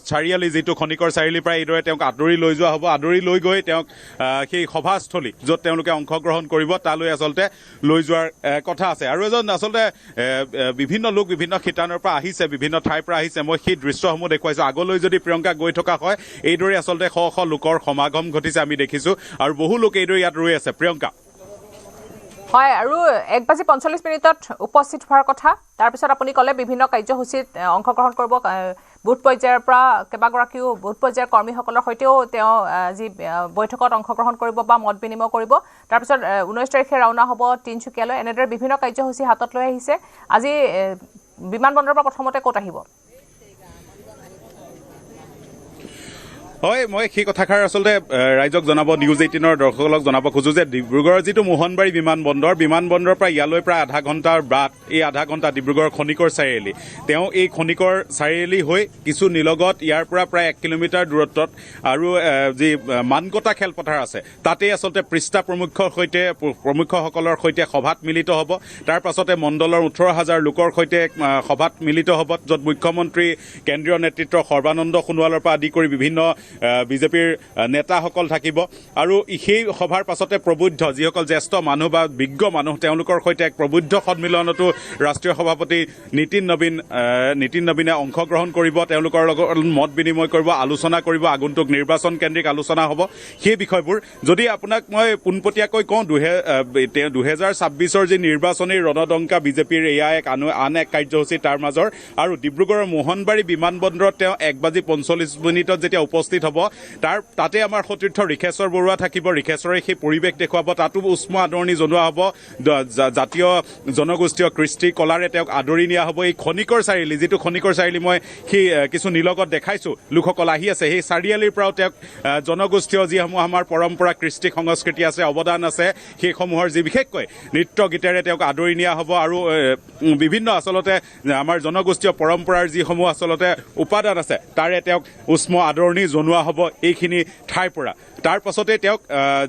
চাৰিআলি যিটো খনিকৰ চাৰিআলিৰ পৰা এইদৰে তেওঁক আদৰি লৈ যোৱা হ'ব আদৰি লৈ গৈ তেওঁক সেই সভাস্থলী য'ত তেওঁলোকে অংশগ্ৰহণ কৰিব তালৈ আচলতে লৈ যোৱাৰ কথা আছে আৰু এজন আচলতে বিভিন্ন লোক বিভিন্ন শিতানৰ পৰা আহিছে বিভিন্ন ঠাইৰ পৰা আহিছে মই সেই দৃশ্যসমূহ দেখুৱাইছোঁ আগলৈ যদি প্ৰিয়ংকা গৈ থকা হয় এইদৰে আচলতে শ লোকৰ সমাগম ঘটিছে আমি দেখিছোঁ আৰু বহু লোক এইদৰে ইয়াত ৰৈ আছে প্ৰিয়ংকা হয় আৰু 1:45 উপস্থিত হোৱাৰ কথা তাৰপিছত আপুনি ক'লে বিভিন্ন কাৰ্যসূচীত অংশগ্ৰহণ কৰিব বুথ পৰ্যায়ৰ পৰা কেইবাগৰাকীও বুথ পৰ্যায়ৰ কৰ্মীসকলৰ সৈতেও তেওঁ যি বৈঠকত অংশগ্ৰহণ কৰিব বা মত বিনিময় কৰিব তাৰপিছত 19 তাৰিখে ৰাওনা হ'ব তিনিচুকীয়ালৈ এনেদৰে বিভিন্ন কাৰ্যসূচী হাতত লৈ আহিছে আজি বিমানবন্দৰৰ পৰা প্ৰথমতে ক'ত আহিব হয় মই সেই কথাষাৰ আচলতে ৰাইজক জনাব নিউজ 18ৰ দৰ্শকক জনাব খোজোঁ যে ডিব্ৰুগড়ৰ যিটো মোহনবাৰী বিমানবন্দৰৰ পৰা ইয়ালৈ প্ৰায় আধা ঘণ্টাৰ বাট এই আধা ঘণ্টা ডিব্ৰুগড়ৰ খনিকৰ চাৰিআলি তেওঁ এই খনিকৰ চাৰিআলি হৈ কিছু নিলগত ইয়াৰ পৰা প্ৰায় 1 কিলোমিটাৰ দূৰত্বত আৰু যি মানকটা খেলপথাৰ আছে তাতেই আচলতে পৃষ্ঠা প্ৰমুখ্যসকলৰ সৈতে সভাত মিলিত হ'ব তাৰ পাছতে মণ্ডলৰ 18,000 লোকৰ সৈতে সভাত মিলিত হ'ব য'ত মুখ্যমন্ত্ৰী কেন্দ্ৰীয় নেতৃত্বৰ সৰ্বানন্দ সোণোৱালৰ পৰা আদি কৰি বিভিন্ন বিজেপিৰ নেতাসকল থাকিব আৰু সেই সভাৰ পাছতে প্ৰবুদ্ধ যিসকল জ্যেষ্ঠ মানুহ বা বিজ্ঞ মানুহ তেওঁলোকৰ সৈতে এক প্ৰবুদ্ধ সন্মিলনতো ৰাষ্ট্ৰীয় সভাপতি নীতিন নবীনে অংশগ্ৰহণ কৰিব তেওঁলোকৰ লগত মত বিনিময় কৰিব আলোচনা কৰিব আগন্তুক নিৰ্বাচন কেন্দ্ৰিক আলোচনা হ'ব সেই বিষয়বোৰ যদি আপোনাক মই পোনপটীয়াকৈ কওঁ 2026ৰ যি নিৰ্বাচনী ৰণদংকা বিজেপিৰ এয়া আন এক কাৰ্যসূচী তাৰ মাজৰ আৰু ডিব্ৰুগড়ৰ মোহনবাৰী বিমানবন্দৰত তেওঁ 1:45 যেতিয়া উপস্থিত হ'ব তাতে আমাৰ সতীৰ্থ ঋষেশ্বৰ বৰুৱা থাকিব ঋষেশ্বৰে সেই পৰিৱেশ দেখুৱাব তাতো উষ্ম আদৰণি জনোৱা হ'ব জাতীয় জনগোষ্ঠীয় কৃষ্টি কলাৰে তেওঁক আদৰি নিয়া হ'ব এই খনিকৰ চাৰিআলি যিটো খনিকৰ চাৰিআলি মই সেই কিছু নিলগত দেখাইছোঁ লোকসকল আহি আছে সেই চাৰিআলিৰ পৰাও তেওঁক জনগোষ্ঠীয় যিসমূহ আমাৰ পৰম্পৰা কৃষ্টি সংস্কৃতি আছে অৱদান আছে সেইসমূহৰ যি বিশেষকৈ নৃত্য গীতেৰে তেওঁক আদৰি নিয়া হ'ব আৰু বিভিন্ন আচলতে আমাৰ জনগোষ্ঠীয় পৰম্পৰাৰ যিসমূহ আচলতে উপাদান আছে তাৰে তেওঁক উষ্ম আদৰণি জনোৱা হ'ব এইখিনি ঠাইৰ পৰা তাৰ পাছতে তেওঁক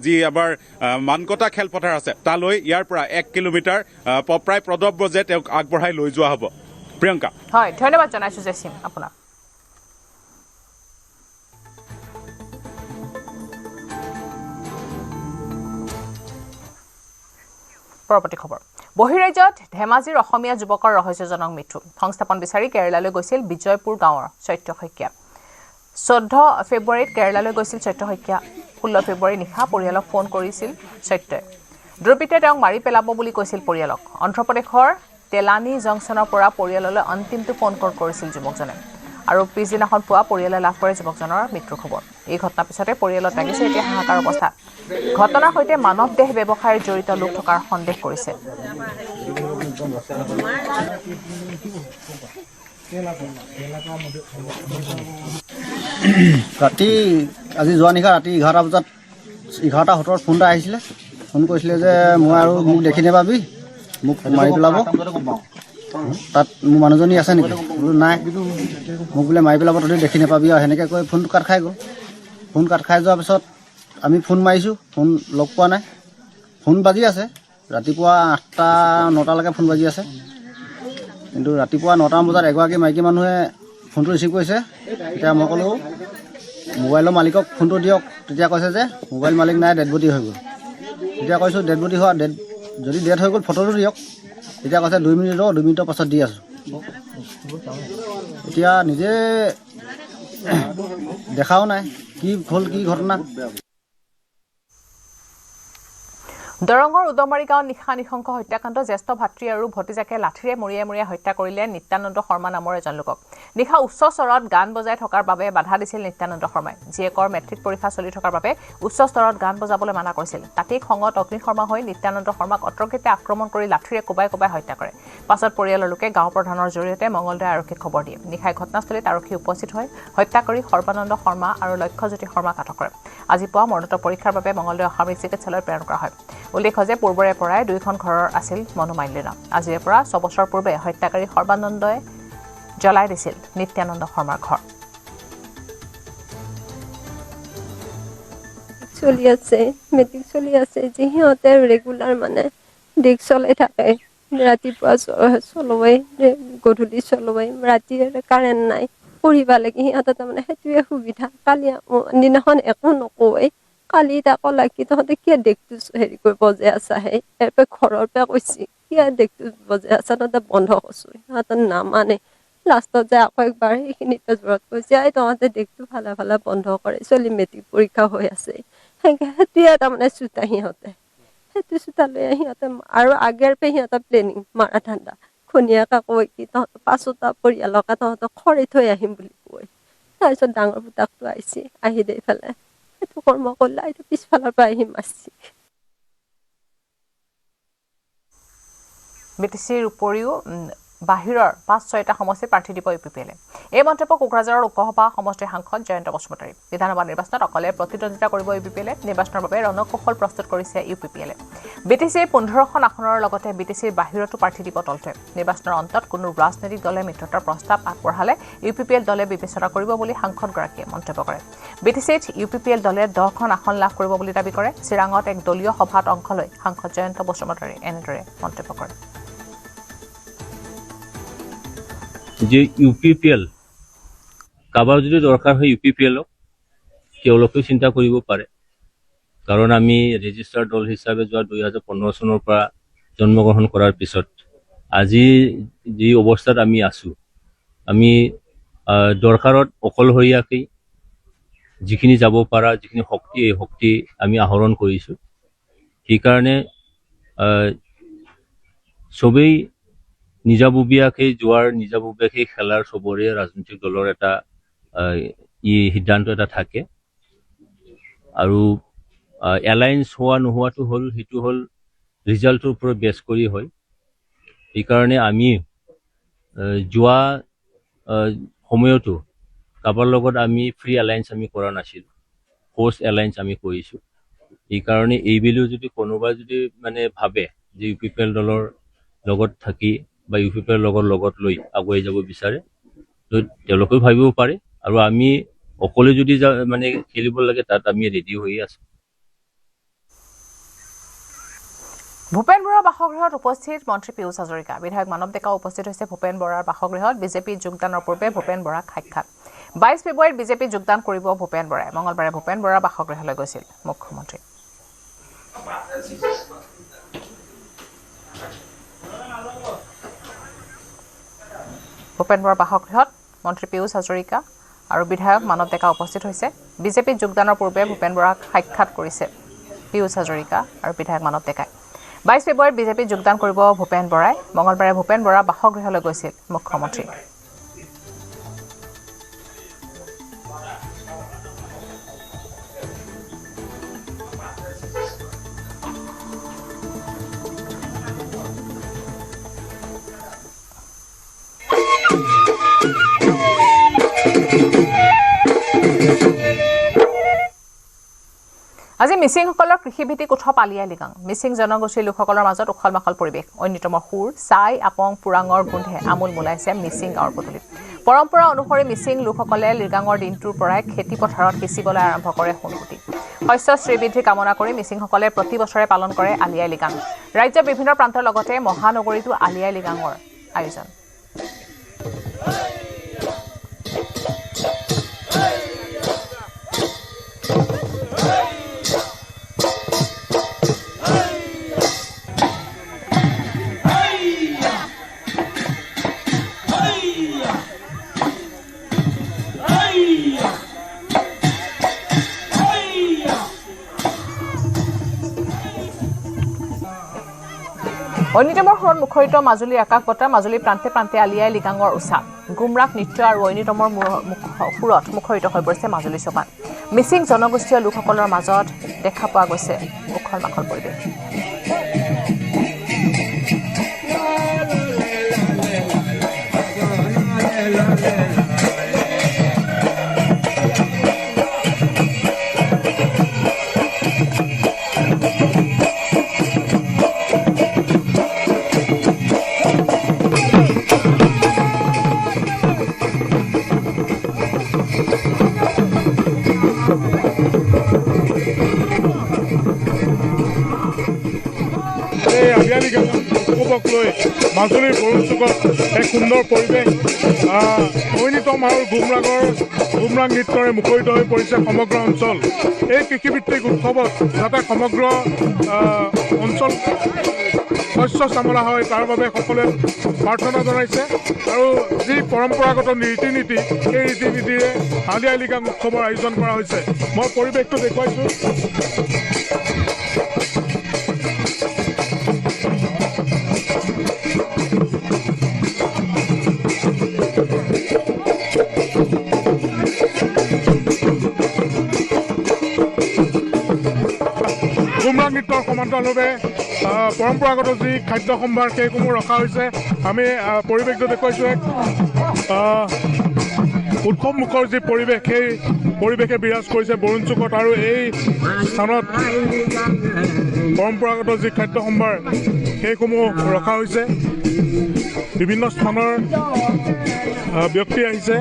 যি আমাৰ মানকটা খেলপথাৰ আছে তালৈ ইয়াৰ পৰা 1 কিলোমিটাৰ প্ৰায় প্ৰদব্য যে তেওঁক আগবঢ়াই লৈ যোৱা হ'ব প্ৰিয়ংকা হয় ধন্যবাদ জনাইছোঁ জেচিম আপোনাক পৰৱৰ্তী খবৰ বহিৰাজ্যত ধেমাজিৰ অসমীয়া যুৱকৰ ৰহস্যজনক মৃত্যু সংস্থাপন বিচাৰি কেৰালালৈ গৈছিল বিজয়পুৰ গাঁৱৰ চৈত্য শইকীয়া 14 ফেব্ৰুৱাৰীত কেৰালালৈ গৈছিল চৈত্য শইকীয়া 16 ফেব্ৰুৱাৰী নিশা পৰিয়ালক ফোন কৰিছিল চৈত্যই দ্ৰুপিতে তেওঁক মাৰি পেলাব বুলি কৈছিল পৰিয়ালক অন্ধ্ৰপ্ৰদেশৰ তেলানী জংচনৰ পৰা পৰিয়াললৈ অন্তিমটো ফোন কল কৰিছিল যুৱকজনে আৰু পিছদিনাখন পুৱা পৰিয়ালে লাভ কৰে যুৱকজনৰ মৃত্যুৰ খবৰ এই ঘটনাৰ পিছতে পৰিয়ালত লাগিছে এতিয়া হাহাকাৰ অৱস্থা ঘটনাৰ সৈতে মানৱ দেহ ব্যৱসায়ৰ জড়িত লোক থকাৰ সন্দেহ কৰিছে ৰাতি আজি যোৱা নিশা ৰাতি 11টা বজাত 11:17 ফোন এটা আহিছিলে। ফোন কৰিছিলে যে মই আৰু মোক দেখি নাপাবি, মোক মাৰি পেলাব, তাত মোৰ মানুহজনী আছে নেকি? বোলো নাই, মোক বোলে মাৰি পেলাব, তহঁতি দেখি নাপাবি আৰু সেনেকৈ কৈ ফোনটো কাট খাই গ'ল। ফোন কাট খাই যোৱাৰ পিছত আমি ফোন মাৰিছোঁ, ফোন লগ পোৱা নাই। ফোন বাজি আছে ৰাতিপুৱা 8টা 9টালৈকে ফোন বাজি আছে, কিন্তু ৰাতিপুৱা 9টা বজাত এগৰাকী মাইকী মানুহে ফোনটো ৰিচিভ কৰিছে। তেতিয়া মই ক'লোঁ মোবাইলৰ মালিকক ফোনটো দিয়ক। তেতিয়া কৈছে যে মোবাইল মালিক নাই, ডেড বডি হৈ গ'ল। তেতিয়া কৈছোঁ ডেড বডি হোৱা যদি ডেড হৈ গ'ল ফটোটো দিয়ক। তেতিয়া কৈছে 2 মিনিট ৰ, 2 মিনিটৰ পাছত দি আছোঁ। এতিয়া নিজে দেখাও নাই কি হ'ল, কি ঘটনা। দৰঙৰ উদমাৰী গাঁৱত নিশা নিশংস হত্যাকাণ্ড। জ্যেষ্ঠ ভাতৃ আৰু ভতিজাকে লাঠিৰে মৰিয়াই মৰিয়াই হত্যা কৰিলে নিত্যানন্দ শৰ্মা নামৰ এজন লোকক। নিশা উচ্চ স্তৰত গান বজাই থকাৰ বাবে বাধা দিছিল নিত্যানন্দ শৰ্মাই। জীয়েকৰ মেট্ৰিক পৰীক্ষা চলি থকাৰ বাবে উচ্চ স্তৰত গান বজাবলৈ মানা কৰিছিল। তাতেই খঙত অগ্নিশৰ্মা হৈ নিত্যানন্দ শৰ্মাক অতৰ্কিতে আক্ৰমণ কৰি লাঠিৰে কোবাই কোবাই হত্যা কৰে। পাছত পৰিয়ালৰ লোকে গাঁও প্ৰধানৰ জৰিয়তে মঙলদৈ আৰক্ষীক খবৰ দিয়ে। নিশাই ঘটনাস্থলীত আৰক্ষী উপস্থিত হৈ হত্যা কৰি সৰ্বানন্দ শৰ্মা আৰু লক্ষ্যজ্যোতি শৰ্মাক আটক কৰে। আজি পুৱা মৰণোত্তৰ পৰীক্ষাৰ বাবে মঙলদৈ অসামৰিক চিকিৎসালয়ত প্ৰেৰণ কৰা হয়। উল্লেখ্য যে পূৰ্বৰে পৰাই 2খন ঘৰৰ আছিল মনোমালিন্য। আজিৰে পৰা 6 বছৰ পূৰ্বে হত্যাকাৰী সৰ্বানন্দই জ্বলাই দিছিল নিত্যানন্দ শৰ্মাৰ ঘৰ। চলি আছে, মেট্ৰিক চলি আছে, যে সিহঁতে ৰেগুলাৰ মানে ডিগ চলাই থাকে। ৰাতিপুৱা চলোৱাই, গধূলি চলোৱাই, ৰাতি কাৰেণ্ট নাই, পঢ়িব লাগে। সিহঁতৰ তাৰমানে সেইটোৱে সুবিধা। কালি দিনাখন একো নকয়, কালি তাকো লাগি তহঁতে কিয় ডেকটো হেৰি কৰি বজাই আছা? ঘৰৰ পৰা কৈছি কিয় ডেকটো বজাই আছা, তহঁতে বন্ধ কৰছো। সিহঁতৰ নামানে। লাষ্টত যায় আকৌ একবাৰ সেইখিনিতে জোৰত কৈছে তহঁতে ডেকটো ভালে ভালে বন্ধ কৰে, চলি মেট্ৰিক পৰীক্ষা হৈ আছে। সেইটোৱে তাৰমানে চোতা সিহঁতে, সেইটো চোতা লৈ সিহঁতে আৰু আগেৰ পৰা সিহঁতৰ প্লেনিং মাৰা ঠাণ্ডা। ঘনীয়াকে কয় কি তহঁতৰ 5টা পৰিয়ালকে তহঁতক খৰি থৈ আহিম বুলি কয়। তাৰপিছত ডাঙৰ পুতাকটো আহিছে, আহি দি পেলাই সেইটো কৰ্ম কৰিলে, এইটো পিছফালৰ পৰা আহি মাৰছি। বিটিচিৰ উপৰিও বাহিৰৰ 5-6টা সমষ্টিত প্ৰাৰ্থী দিব UPPLে। এই মন্তব্য কোকৰাঝাৰৰ লোকসভা সমষ্টিৰ সাংসদ জয়ন্ত বসুমতাৰী। বিধানসভা নিৰ্বাচনত অকলে প্ৰতিদ্বন্দ্বিতা কৰিব UPPLে। নিৰ্বাচনৰ বাবে ৰণকৌশল প্ৰস্তুত কৰিছে UPPLে। বিটিচিৰ 15খন আসনৰ লগতে বিটিচিৰ বাহিৰতো প্ৰাৰ্থী দিব দলটোৱে। নিৰ্বাচনৰ অন্তত কোনো ৰাজনৈতিক দলে মিত্ৰতাৰ প্ৰস্তাৱ আগবঢ়ালে UPPL দলে বিবেচনা কৰিব বুলি সাংসদগৰাকীয়ে মন্তব্য কৰে। বিটিচিত UPPL দলে 10খন আসন লাভ কৰিব বুলি দাবী কৰে। চিৰাঙত এক দলীয় সভাত অংশ লৈ সাংসদ জয়ন্ত বসুমতাৰী এনেদৰে মন্তব্য কৰে। যে UPPL কাৰোবাৰ যদি দৰকাৰ হয় UPPLক তেওঁলোকেও চিন্তা কৰিব পাৰে। কাৰণ আমি ৰেজিষ্টাৰ দল হিচাপে যোৱা 2015 চনৰ পৰা জন্মগ্ৰহণ কৰাৰ পিছত আজি যি অৱস্থাত আমি আছোঁ, আমি দৰকাৰত অকলশৰীয়াকৈ যিখিনি যাব পৰা যিখিনি শক্তি, এই শক্তি আমি আহৰণ কৰিছোঁ। সেইকাৰণে চবেই নিজাববীয়াকৈ যোৱাৰ, নিজাববীয়াকৈ খেলাৰ চবৰে ৰাজনৈতিক দলৰ এটা সিদ্ধান্ত এটা থাকে। আৰু এলায়েন্স হোৱা নোহোৱাটো হ'ল, সেইটো হ'ল ৰিজাল্টৰ ওপৰত বেছ কৰি হয়। সেইকাৰণে আমি যোৱা সময়তো কাৰোবাৰ লগত আমি ফ্ৰী এলায়েন্স আমি কৰা নাছিলোঁ, ফ'ৰ্চ এলায়েন্স আমি কৰিছোঁ। সেইকাৰণে এইবেলিও যদি কোনোবাই যদি মানে ভাবে যে UPPL দলৰ লগত থাকি বা UPPL লগত লৈ আগুৱাই যাব বিচাৰে, তো তেওঁলোকেও ভাবিব পাৰে। আৰু আমি অকলে যদি মানে খেলিব লাগে, তাত আমি ৰেডি হৈ আছোঁ। ভূপেন বৰাৰ বাসগৃহত উপস্থিত মন্ত্ৰী পীয়ুষ হাজৰিকা। বিধায়ক মানৱ ডেকাও উপস্থিত হৈছে ভূপেন বৰাৰ বাসগৃহত। বিজেপিত যোগদানৰ পূৰ্বে ভূপেন বৰাক সাক্ষাৎ। 22 ফেব্ৰুৱাৰীত বিজেপিত যোগদান কৰিব ভূপেন বৰাই। মঙলবাৰে ভূপেন বৰাৰ বাসগৃহলৈ গৈছিল মুখ্যমন্ত্ৰী। ভূপেন বৰাৰ বাসগৃহত মন্ত্ৰী পীয়ুষ হাজৰিকা আৰু বিধায়ক মানৱ ডেকা উপস্থিত হৈছে। বিজেপিত যোগদানৰ পূৰ্বে ভূপেন বৰাক সাক্ষাৎ কৰিছে পীয়ুষ হাজৰিকা আৰু বিধায়ক মানৱ ডেকাই। 22 ফেব্ৰুৱাৰীত বিজেপিত যোগদান কৰিব ভূপেন বৰাই। মঙলবাৰে ভূপেন বৰাৰ বাসগৃহলৈ গৈছিল মুখ্যমন্ত্ৰী। আজি মিচিংসকলৰ কৃষিভিত্তিক উৎসৱ আলি আই লৃগাং মিচিং জনগোষ্ঠীৰ লোকসকলৰ মাজত উখল মাখল পৰিৱেশ অন্যতম সুৰ চাই আপং পুৰাঙৰ গোন্ধে আমোল মোলাইছে মিচিং গাঁৱৰ পদূলিত পৰম্পৰা অনুসৰি মিচিং লোকসকলে লৃগাঙৰ দিনটোৰ পৰাই খেতি পথাৰত সিঁচিবলৈ আৰম্ভ কৰে সোণগুটি শস্য শ্ৰীবৃদ্ধি কামনা কৰি মিচিংসকলে প্ৰতি বছৰে পালন কৰে আলি আই লৃগাং ৰাজ্যৰ বিভিন্ন প্ৰান্তৰ লগতে মহানগৰীতো আলি আই লৃগাঙৰ আয়োজন ঐনিতমৰ সুৰত মুখৰিত মাজুলীৰ আকাশ বতা মাজুলীৰ প্ৰান্তে প্ৰান্তে আলি আই লৃগাঙৰ উৎসাহ গুমৰাগ নৃত্য আৰু ঐনিতমৰ সুৰত মুখৰিত হৈ পৰিছে মাজুলী চপাত মিচিং জনগোষ্ঠীয় লোকসকলৰ মাজত দেখা পোৱা গৈছে উখল মাখল পৰিৱেশ উৎসৱক লৈ মাজুলীৰ বৰুণচুকত এক সুন্দৰ পৰিৱেশ ঐনিতম আৰু গুমৰাগ নৃত্যৰে মুখৰিত হৈ পৰিছে সমগ্ৰ অঞ্চল এই কৃষিভিত্তিক উৎসৱত যাতে সমগ্ৰ অঞ্চল শস্য চামৰা হয় তাৰ বাবে সকলোৱে প্ৰাৰ্থনা জনাইছে আৰু যি পৰম্পৰাগত ৰীতি নীতি সেই ৰীতি নীতিৰে আলি আই লৃগাং উৎসৱৰ আয়োজন কৰা হৈছে মই পৰিৱেশটো দেখুৱাইছোঁ গুমৰাগ নৃত্যৰ সমান্তৰালভাৱে পৰম্পৰাগত যি খাদ্য সম্ভাৰ সেইসমূহ ৰখা হৈছে আমি পৰিৱেশটো দেখুৱাইছোঁ এক উৎসৱমুখৰ যি পৰিৱেশ সেই পৰিৱেশে বিৰাজ কৰিছে বৰুণচুকত আৰু এই স্থানত পৰম্পৰাগত যি খাদ্য সম্ভাৰ সেইসমূহ ৰখা হৈছে বিভিন্ন স্থানৰ ব্যক্তি আহিছে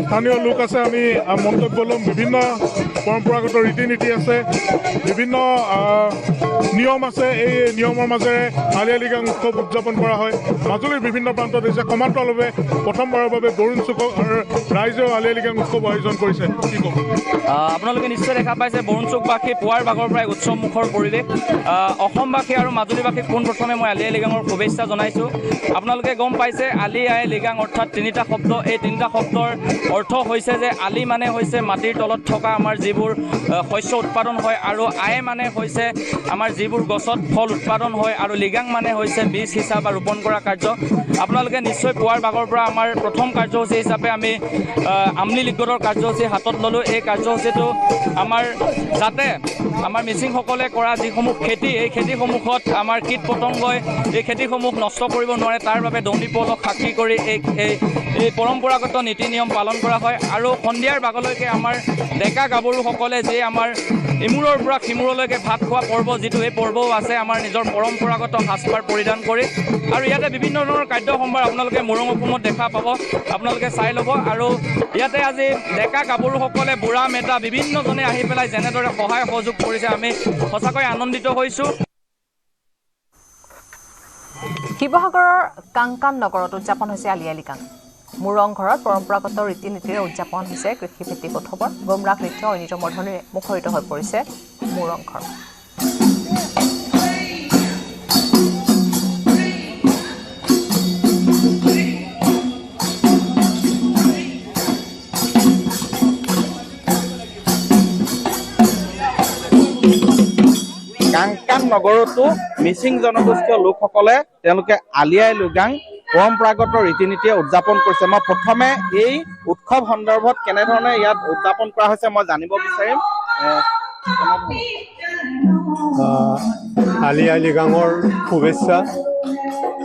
স্থানীয় লোক আছে আমি মন্তব্য ল'ম বিভিন্ন পৰম্পৰাগত ৰীতি নীতি আছে বিভিন্ন নিয়ম আছে এই নিয়মৰ মাজেৰে আলি আই লৃগাং উৎসৱ উদযাপন কৰা হয় মাজুলীৰ বিভিন্ন প্ৰান্তত হৈছে সমান্তৰালভাৱে প্ৰথমবাৰৰ বাবে বৰুণচুকৰ ৰাইজেও আলি আই লৃগাং উৎসৱ আয়োজন কৰিছে কি ক'ব আপোনালোকে নিশ্চয় দেখা পাইছে বৰুণচুকবাসী পুৱাৰ ভাগৰ পৰাই উৎসৱমুখৰ পৰিৱেশ অসমবাসী আৰু মাজুলীবাসীক পোনপ্ৰথমে মই আলি আই লৃগাঙৰ শুভেচ্ছা জনাইছোঁ আপোনালোকে গম পাইছে আলি আই লৃগাং অৰ্থাৎ তিনিটা শব্দ এই তিনিটা শব্দৰ অৰ্থ হৈছে যে আলি মানে হৈছে মাটিৰ তলত থকা আমাৰ যিবোৰ শস্য উৎপাদন হয় আৰু আই মানে হৈছে আমাৰ যিবোৰ গছত ফল উৎপাদন হয় আৰু লৃগাং মানে হৈছে বীজ সিঁচা বা ৰোপণ কৰা কাৰ্য আপোনালোকে নিশ্চয় পুৱাৰ ভাগৰ পৰা আমাৰ প্ৰথম কাৰ্যসূচী হিচাপে আমি আমলি লিগৰ কাৰ্যসূচী হাতত ল'লোঁ এই কাৰ্যসূচীটো আমাৰ যাতে আমাৰ মিচিংসকলে কৰা যিসমূহ খেতি এই খেতিসমূহত আমাৰ কীট পতংগই এই খেতিসমূহ নষ্ট কৰিব নোৱাৰে তাৰ বাবে দৌনিপলক সাক্ষী কৰি এই পৰম্পৰাগত নীতি নিয়ম পালন কৰা হয় আৰু সন্ধিয়াৰ ভাগলৈকে আমাৰ ডেকা গাভৰুসকলে যি আমাৰ ইমূৰৰ পৰা সিমূৰলৈকে ভাত খোৱা পৰ্ব যিটো এই পৰ্বও আছে আমাৰ নিজৰ পৰম্পৰাগত সাজপাৰ পৰিধান কৰি আৰু ইয়াতে বিভিন্ন ধৰণৰ খাদ্য সম্ভাৰ আপোনালোকে মুৰং অসমত দেখা পাব আপোনালোকে চাই ল'ব আৰু ইয়াতে আজি ডেকা গাভৰুসকলে বুঢ়া মেটা বিভিন্নজনে আহি পেলাই যেনেদৰে সহায় সহযোগ কৰিছে আমি সঁচাকৈ আনন্দিত হৈছোঁ শিৱসাগৰৰ কাংকান নগৰত উদযাপন হৈছে আলি আই লৃগাং মুৰং ঘৰত পৰম্পৰাগত ৰীতি নীতিৰে উদযাপন হৈছে কৃষিভিত্তিক উৎসৱৰ গুমৰাগ নৃত্য ঐনিতমৰ ধ্বনিৰে মুখৰিত হৈ পৰিছে মুৰং ঘৰ কাংকান নগৰতো মিচিং জনগোষ্ঠীয় লোকসকলে তেওঁলোকে আলি আই লৃগাং পৰম্পৰাগত ৰীতি নীতিয়ে উদযাপন কৰিছে মই প্ৰথমে এই উৎসৱ সন্দৰ্ভত কেনেধৰণে ইয়াত উদযাপন কৰা হৈছে মই জানিব বিচাৰিম আলি আই লৃগাঙৰ শুভেচ্ছা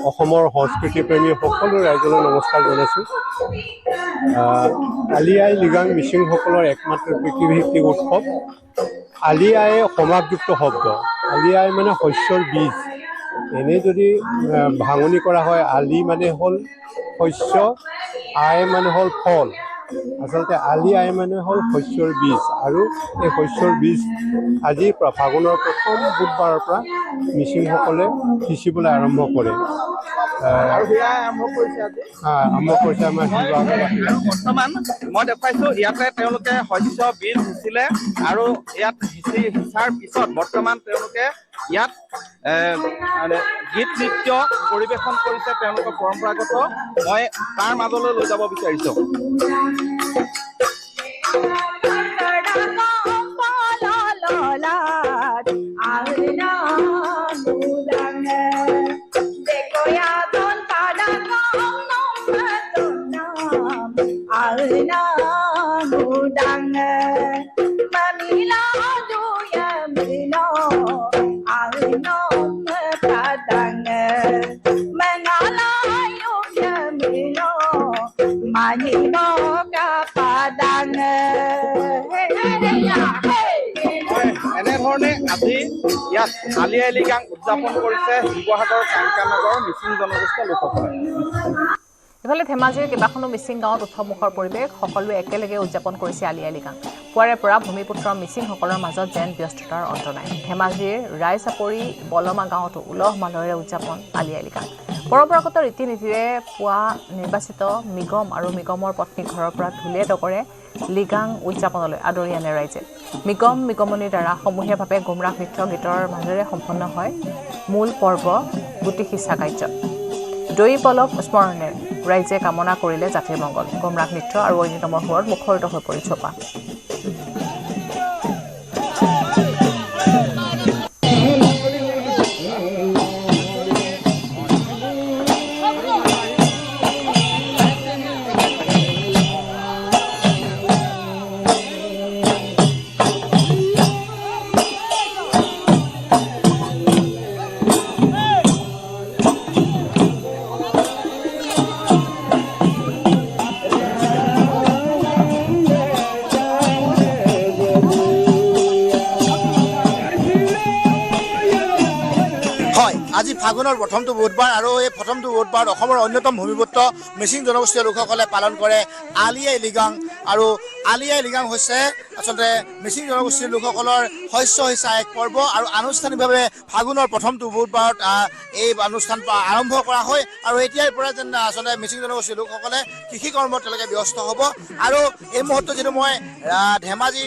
অসমৰ সংস্কৃতি প্ৰেমী সকলো ৰাইজলৈ নমস্কাৰ জনাইছোঁ আলি আই লৃগাং মিচিংসকলৰ একমাত্ৰ কৃষিভিত্তিক উৎসৱ। আলি আই সমাজযুক্ত শব্দ। আলি আই মানে শস্যৰ বীজ। এনেই যদি ভাঙনি কৰা হয়, আলি মানে হ'ল শস্য, আই মানে হ'ল ফল। আচলতে আলি আই মানে হ'ল শস্যৰ বীজ, আৰু এই শস্যৰ বীজ আজিৰ পৰা ফাগুনৰ প্ৰথম বুধবাৰৰ পৰা মিচিংসকলে সিঁচিবলৈ আৰম্ভ কৰে। আৰম্ভ কৰিছে আমাৰ শিৱসাগৰ। বৰ্তমান মই দেখুৱাইছোঁ ইয়াতে তেওঁলোকে শস্য বীজ সিঁচিলে, আৰু ইয়াত সিঁচাৰ পিছত বৰ্তমান তেওঁলোকে ইয়াত গীত নৃত্য পৰিৱেশন কৰিছে তেওঁলোকৰ পৰম্পৰাগত। মই তাৰ মাজলৈ লৈ যাব বিচাৰিছোঁ। এনেধৰণে আজি ইয়াত আলি আই লৃগাং উদযাপন কৰিছে শিৱসাগৰ কাঞ্চানগৰ মিচিং জনগোষ্ঠীয় লোকসকলে। ইফালে ধেমাজিৰ কেইবাখনো মিচিং গাঁৱত উৎসৱমুখৰ পৰিৱেশ, সকলোৱে একেলগে উদযাপন কৰিছে আলি আই লৃগাং। পুৱাৰে পৰা ভূমিপুত্ৰ মিচিংসকলৰ মাজত যেন ব্যস্ততাৰ অন্ত নাই। ধেমাজিৰ ৰায়চাপৰি বলমা গাঁৱতো উলহ মালহেৰে উদযাপন আলি আই লৃগাং। পৰম্পৰাগত ৰীতি নীতিৰে পুৱা নিৰ্বাচিত মিগম আৰু মিগমৰ পত্নী ঘৰৰ পৰা ঢোলে ডগৰে লৃগাং উদযাপনলৈ আদৰি আনে ৰাইজে। মিগমনিৰ দ্বাৰা সমূহীয়াভাৱে গুমৰাগ নৃত্য গীতৰ মাজেৰে সম্পন্ন হয় মূল পৰ্ব গুটি সিঁচা কাৰ্য। দৈ পলৱ স্মৰণেৰে ৰাইজে কামনা কৰিলে জাতিৰ মংগল। গুমৰাগ নৃত্য আৰু ঐনিতমৰ সুৰত মুখৰিত হৈ পৰিল চোপা। আজি ফাগুনৰ প্ৰথমটো বুধবাৰ, আৰু এই প্ৰথমটো বুধবাৰত অসমৰ অন্যতম ভূমিপুত্ৰ মিচিং জনগোষ্ঠীয় লোকসকলে পালন কৰে আলি আই লৃগাং। আৰু আলি আই লৃগাং হৈছে আচলতে মিচিং জনগোষ্ঠীৰ লোকসকলৰ শস্য সিঁচা এক পৰ্ব, আৰু আনুষ্ঠানিকভাৱে ফাগুনৰ প্ৰথমটো বুধবাৰত এই অনুষ্ঠান আৰম্ভ কৰা হয়। আৰু এতিয়াৰ পৰা যেন আচলতে মিচিং জনগোষ্ঠীৰ লোকসকলে কৃষি কৰ্মত তেওঁলোকে ব্যস্ত হ'ব। আৰু এই মুহূৰ্তত যিটো মই ধেমাজি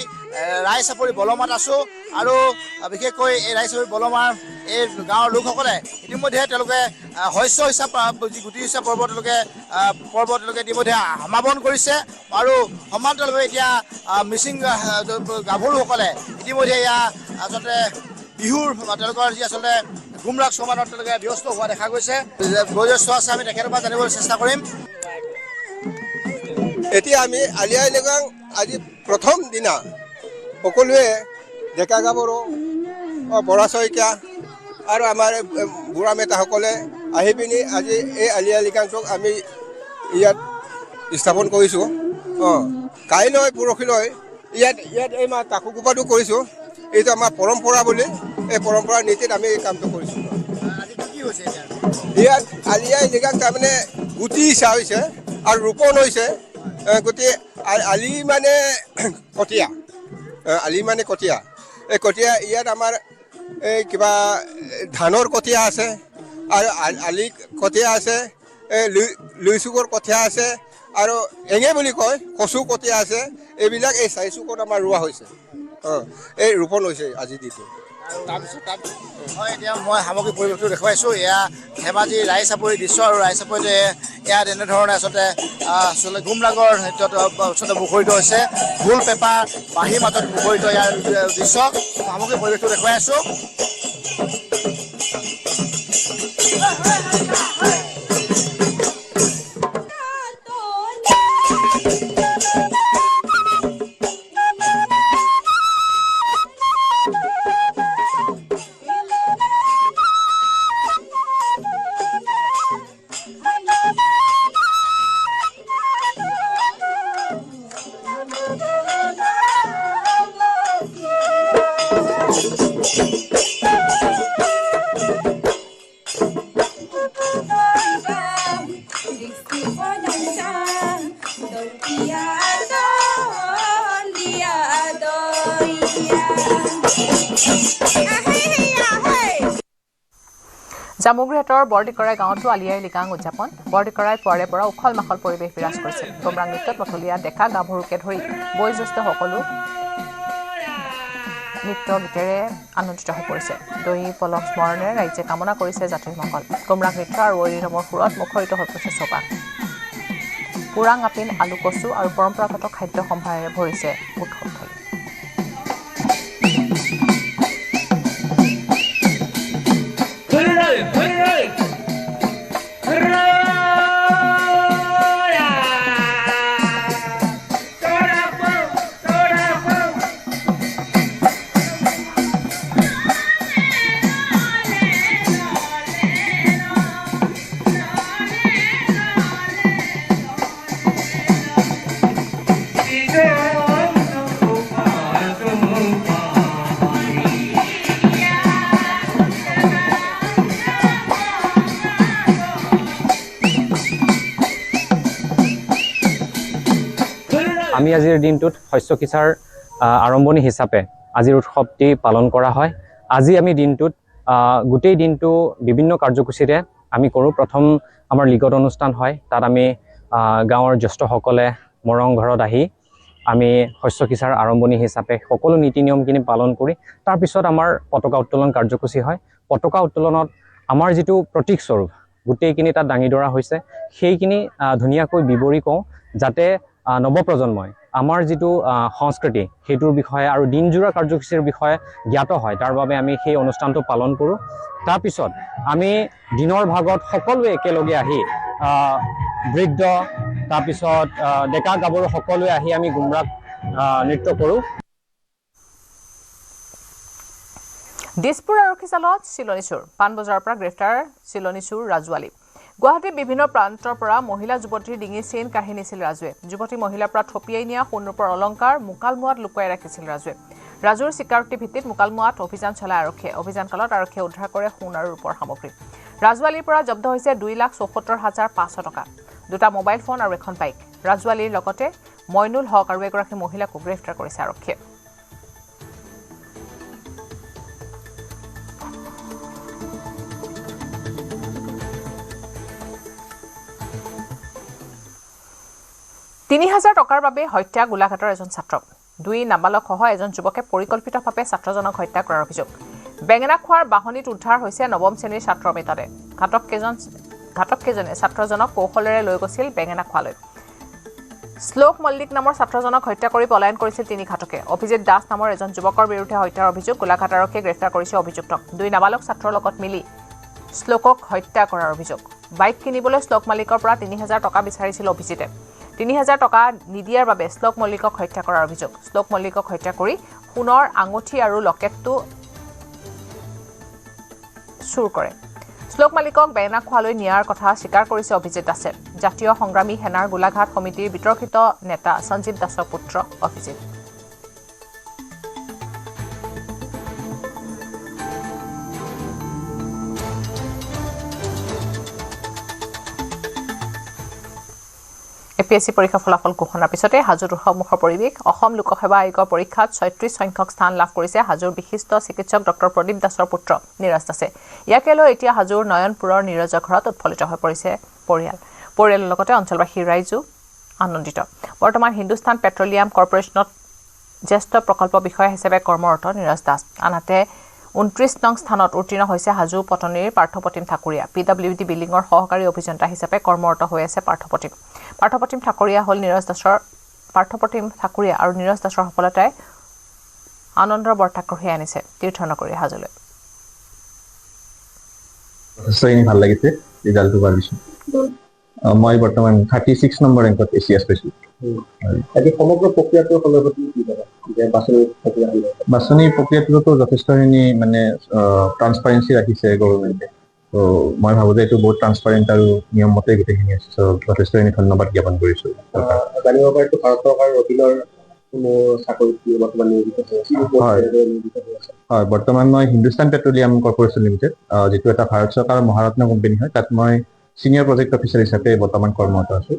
ৰায়চাপৰি বলমাত আছোঁ, আৰু বিশেষকৈ এই ৰায়চাপৰি বলমাৰ এই গাঁৱৰ লোকসকলে ইতিমধ্যে তেওঁলোকে শস্য সিঁচা যি গুটি সিঁচা পৰ্ব তেওঁলোকে ইতিমধ্যে সমাপন কৰিছে। আৰু সমান্তৰালভাৱে এতিয়া মিচিং গাভৰুসকলে ইতিমধ্যে এয়া আচলতে বিহুৰ তেওঁলোকৰ যি আচলতে গুমৰাগ চমানত তেওঁলোকে ব্যস্ত হোৱা দেখা গৈছে। বয়োজ্যেষ্ঠ আছে, আমি তেখেতৰ পৰা জানিবলৈ চেষ্টা কৰিম। এতিয়া আমি আলি আই লৃগাং আজি প্ৰথম দিনা সকলোৱে ডেকা গাভৰু বৰা শইকীয়া আৰু আমাৰ বুঢ়া মেতাসকলে আহি পিনি আজি এই আলি আই লৃগাংটোক আমি ইয়াত স্থাপন কৰিছোঁ। কাইলৈ পৰহিলৈ ইয়াত এই তাকুকোপাটো কৰিছোঁ। এইটো আমাৰ পৰম্পৰা বুলি, এই পৰম্পৰা নীতিত আমি এই কামটো কৰিছোঁ। ইয়াত আলি আই লৃগাং তাৰমানে গুটি সিঁচা হৈছে আৰু ৰোপণ হৈছে। গতিকে আলি মানে কঠীয়া, আলি মানে কঠীয়া। এই কঠীয়া ইয়াত আমাৰ এই কিবা ধানৰ কঠীয়া আছে, আৰু আলি কঠীয়া আছে, লুই চুকৰ কঠীয়া আছে, আৰু এঙে বুলি কয় কচু কঠীয়া আছে। এইবিলাক এই 4 চুকত আমাৰ ৰোৱা হৈছে, এই ৰোপণ হৈছে আজি দিনটো। হয়, এতিয়া মই সামগ্ৰিক পৰিৱেশটো দেখুৱাইছোঁ। এয়া ধেমাজি ৰায়চাপৰি দৃশ্য, আৰু ৰায়চাপৰিতে ইয়াত এনেধৰণে আচলতে গুমৰাগৰ নৃত্যত আচলতে মুখৰিত হৈছে। ঢোল পেঁপা বাঁহীৰ মাজত মুখৰিত ইয়াৰ দৃশ্য। সামগ্ৰিক পৰিৱেশটো দেখুৱাই আছোঁ। জামুগুৰিহাটৰ বৰডিকৰাই গাঁৱতো আলি আই লৃগাং উদযাপন বৰডিকৰাই পুৱাৰে পৰা উখল মাখল পৰিৱেশ বিৰাজ কৰিছিল গোমৰাং নৃত্যত মথলীয়া ডেকা গাভৰুকে ধৰি বয়োজ্যেষ্ঠ সকলো নৃত্য গীতেৰে আনন্দিত হৈ পৰিছে দৈ পলক স্মৰণেৰে ৰাইজে কামনা কৰিছে জাতিৰ মংগল গোমৰাং নৃত্য আৰু ঐৰিৰমৰ সুৰত মুখৰিত হৈ পৰিছে চৌপাশ পুৰাং আপিন আলু কচু আৰু পৰম্পৰাগত খাদ্য সম্ভাৰেৰে ভৰিছে উৎসৱস্থলী আমি আজিৰ দিনটোত শস্য সিঁচাৰ আৰম্ভণি হিচাপে আজিৰ উৎসৱটি পালন কৰা হয় আজি আমি দিনটোত গোটেই দিনটো বিভিন্ন কাৰ্যসূচীৰে আমি কৰোঁ প্ৰথম আমাৰ লিগত অনুষ্ঠান হয় তাত আমি গাঁৱৰ জ্যেষ্ঠসকলে মৰং ঘৰত আহি আমি শস্য সিঁচাৰ আৰম্ভণি হিচাপে সকলো নীতি নিয়মখিনি পালন কৰি তাৰপিছত আমাৰ পতাকা উত্তোলন কাৰ্যসূচী হয় পতাকা উত্তোলনত আমাৰ যিটো প্ৰতীক স্বৰূপ গোটেইখিনি তাত দাঙি ধৰা হৈছে সেইখিনি ধুনীয়াকৈ বিৱৰি কওঁ যাতে নৱপ্ৰজন্মই আমাৰ যিটো সংস্কৃতি সেইটোৰ বিষয়ে আৰু দিনজোৰা কাৰ্যসূচীৰ বিষয়ে জ্ঞাত হয় তাৰ বাবে আমি সেই অনুষ্ঠানটো পালন কৰোঁ তাৰপিছত আমি দিনৰ ভাগত সকলোৱে একেলগে আহি বৃদ্ধ তাৰপিছত ডেকা গাভৰু সকলোৱে আহি আমি গুমৰাগ নৃত্য কৰোঁ দিছপুৰ আৰক্ষী চালত চিলনী চোৰ পাণবজাৰৰ পৰা গ্ৰেপ্তাৰ চিলনী চোৰ ৰাজু আলী গুৱাহাটীৰ বিভিন্ন প্ৰান্তৰ পৰা মহিলা যুৱতীৰ ডিঙি চেইন কাঢ়ি নিছিল ৰাজুৱে যুৱতী মহিলাৰ পৰা থপিয়াই নিয়া সোণৰূপৰ অলংকাৰ মোকালমোৱাত লুকুৱাই ৰাখিছিল ৰাজুৱে ৰাজুৰ স্বীকাৰোক্তি ভিত্তিত মোকালমোৱাত অভিযান চলাই আৰক্ষীয়ে অভিযানকালত আৰক্ষীয়ে উদ্ধাৰ কৰে সোণ আৰু ৰূপৰ সামগ্ৰী ৰাজু আলীৰ পৰা জব্দ হৈছে 2,74,500 টকা দুটা মোবাইল ফোন আৰু এখন বাইক ৰাজু আলীৰ লগতে মইনুল হক আৰু এগৰাকী মহিলাকো গ্ৰেপ্তাৰ কৰিছে আৰক্ষীয়ে $3,000 টকাৰ বাবে হত্যা গোলাঘাটৰ এজন ছাত্ৰক 2 নাবালক সহ এজন যুৱকে পৰিকল্পিতভাৱে ছাত্ৰজনক হত্যা কৰাৰ অভিযোগ বেঙেনাখোৱাৰ বাহনীত উদ্ধাৰ হৈছে নৱম শ্ৰেণীৰ ছাত্ৰৰ মৃতদেহ ঘাতককেইজনে ছাত্ৰজনক কৌশলেৰে লৈ গৈছিল বেঙেনাখোৱালৈ শ্লোক মল্লিক নামৰ ছাত্ৰজনক হত্যা কৰি পলায়ন কৰিছিল তিনি ঘাতকে অভিজিত দাস নামৰ এজন যুৱকৰ বিৰুদ্ধে হত্যাৰ অভিযোগ গোলাঘাট আৰক্ষীয়ে গ্ৰেপ্তাৰ কৰিছে অভিযুক্তক 2 নাবালক ছাত্ৰৰ লগত মিলি শ্লোকক হত্যা কৰাৰ অভিযোগ বাইক কিনিবলৈ শ্লোক মালিকৰ পৰা $3,000 টকা বিচাৰিছিল অভিজিতে $3,000 টকা নিদিয়াৰ বাবে শ্লোক মল্লিকক হত্যা কৰাৰ অভিযোগ শ্লোক মল্লিকক হত্যা কৰি সোণৰ আঙুঠি আৰু লকেটটো চুৰ কৰে শ্লোক মালিকক বেঙেনাখোৱালৈ নিয়াৰ কথা স্বীকাৰ কৰিছে অভিজিত দাসে জাতীয় সংগ্ৰামী সেনাৰ গোলাঘাট সমিতিৰ বিতৰ্কিত নেতা সঞ্জীৱ দাসৰ পুত্ৰ অভিজিত এপিএসসি পৰীক্ষা ফলাফল ঘোষণাৰ পিছতে হাজোৰ উৎসৱমুখৰ পৰিৱেশ অসম লোকসেৱা আয়োগৰ পৰীক্ষাত 36 সংখ্যক স্থান লাভ কৰিছে হাজোৰ বিশিষ্ট চিকিৎসক ডক্টৰ প্ৰদীপ দাসৰ পুত্ৰ নিৰজ দাসে ইয়াকে লৈ এতিয়া হাজোৰ নয়নপুৰৰ নিৰজৰ ঘৰত উৎফুল্লিত হৈ পৰিছে পৰিয়ালৰ লগতে অঞ্চলবাসীৰ ৰাইজো আনন্দিত বৰ্তমান হিন্দুস্তান পেট্ৰলিয়াম কৰ্পোৰেচনত জ্যেষ্ঠ প্ৰকল্প বিষয়া হিচাপে কৰ্মৰত নিৰজ দাস আনহাতে 29 নং স্থানত উত্তীৰ্ণ হৈছে হাজো পটনীৰ পাৰ্থপ্ৰতিম ঠাকুৰীয়া পিডব্লিউডি বিল্ডিঙৰ সহকাৰী অভিযন্তা হিচাপে কৰ্মৰত হৈ আছে পাৰ্থপ্ৰতিম ঠাকুৰীয়া হ'ল পাৰ্থপ্ৰতিম ঠাকুৰীয়া আৰু নিৰজ দাসৰ সফলতাই আনন্দৰ বৰ্তা কঢ়িয়াই আনিছে তীৰ্থনগৰী হাজোলৈ যথেষ্টখিনি ভাল লাগিছে ৰিজাল্টটো পোৱাৰ পিছত মই বৰ্তমান 36 নম্বৰ ৰেংকত এছিয়াছ পাইছোঁ আজি সমগ্ৰ প্ৰক্ৰিয়াটোৰ ফলগতি কি ক'বা যে বাছনি প্ৰক্ৰিয়াটোতো যথেষ্টখিনি মানে ট্ৰান্সপাৰেঞ্চি ৰাখিছে গভৰ্ণমেণ্টে তো মই ভাবোঁ যে এইটো বহুত ট্ৰান্সপাৰেণ্ট আৰু নিয়মমতে গোটেইখিনি আছে চ' যথেষ্টখিনি ধন্যবাদ জ্ঞাপন কৰিছোঁ জানিব পাৰিছোঁ ভাৰত চৰকাৰৰ অধীনৰ চাকৰিত বৰ্তমান নিয়োজিত হয় বৰ্তমান মই হিন্দুস্তান পেট্ৰলিয়াম কৰ্পোৰেচন লিমিটেড যিটো এটা ভাৰত চৰকাৰৰ মহাৰত্ন কোম্পানী হয় তাত মই চিনিয়ৰ প্ৰজেক্ট অফিচাৰ হিচাপে বৰ্তমান কৰ্মৰত আছোঁ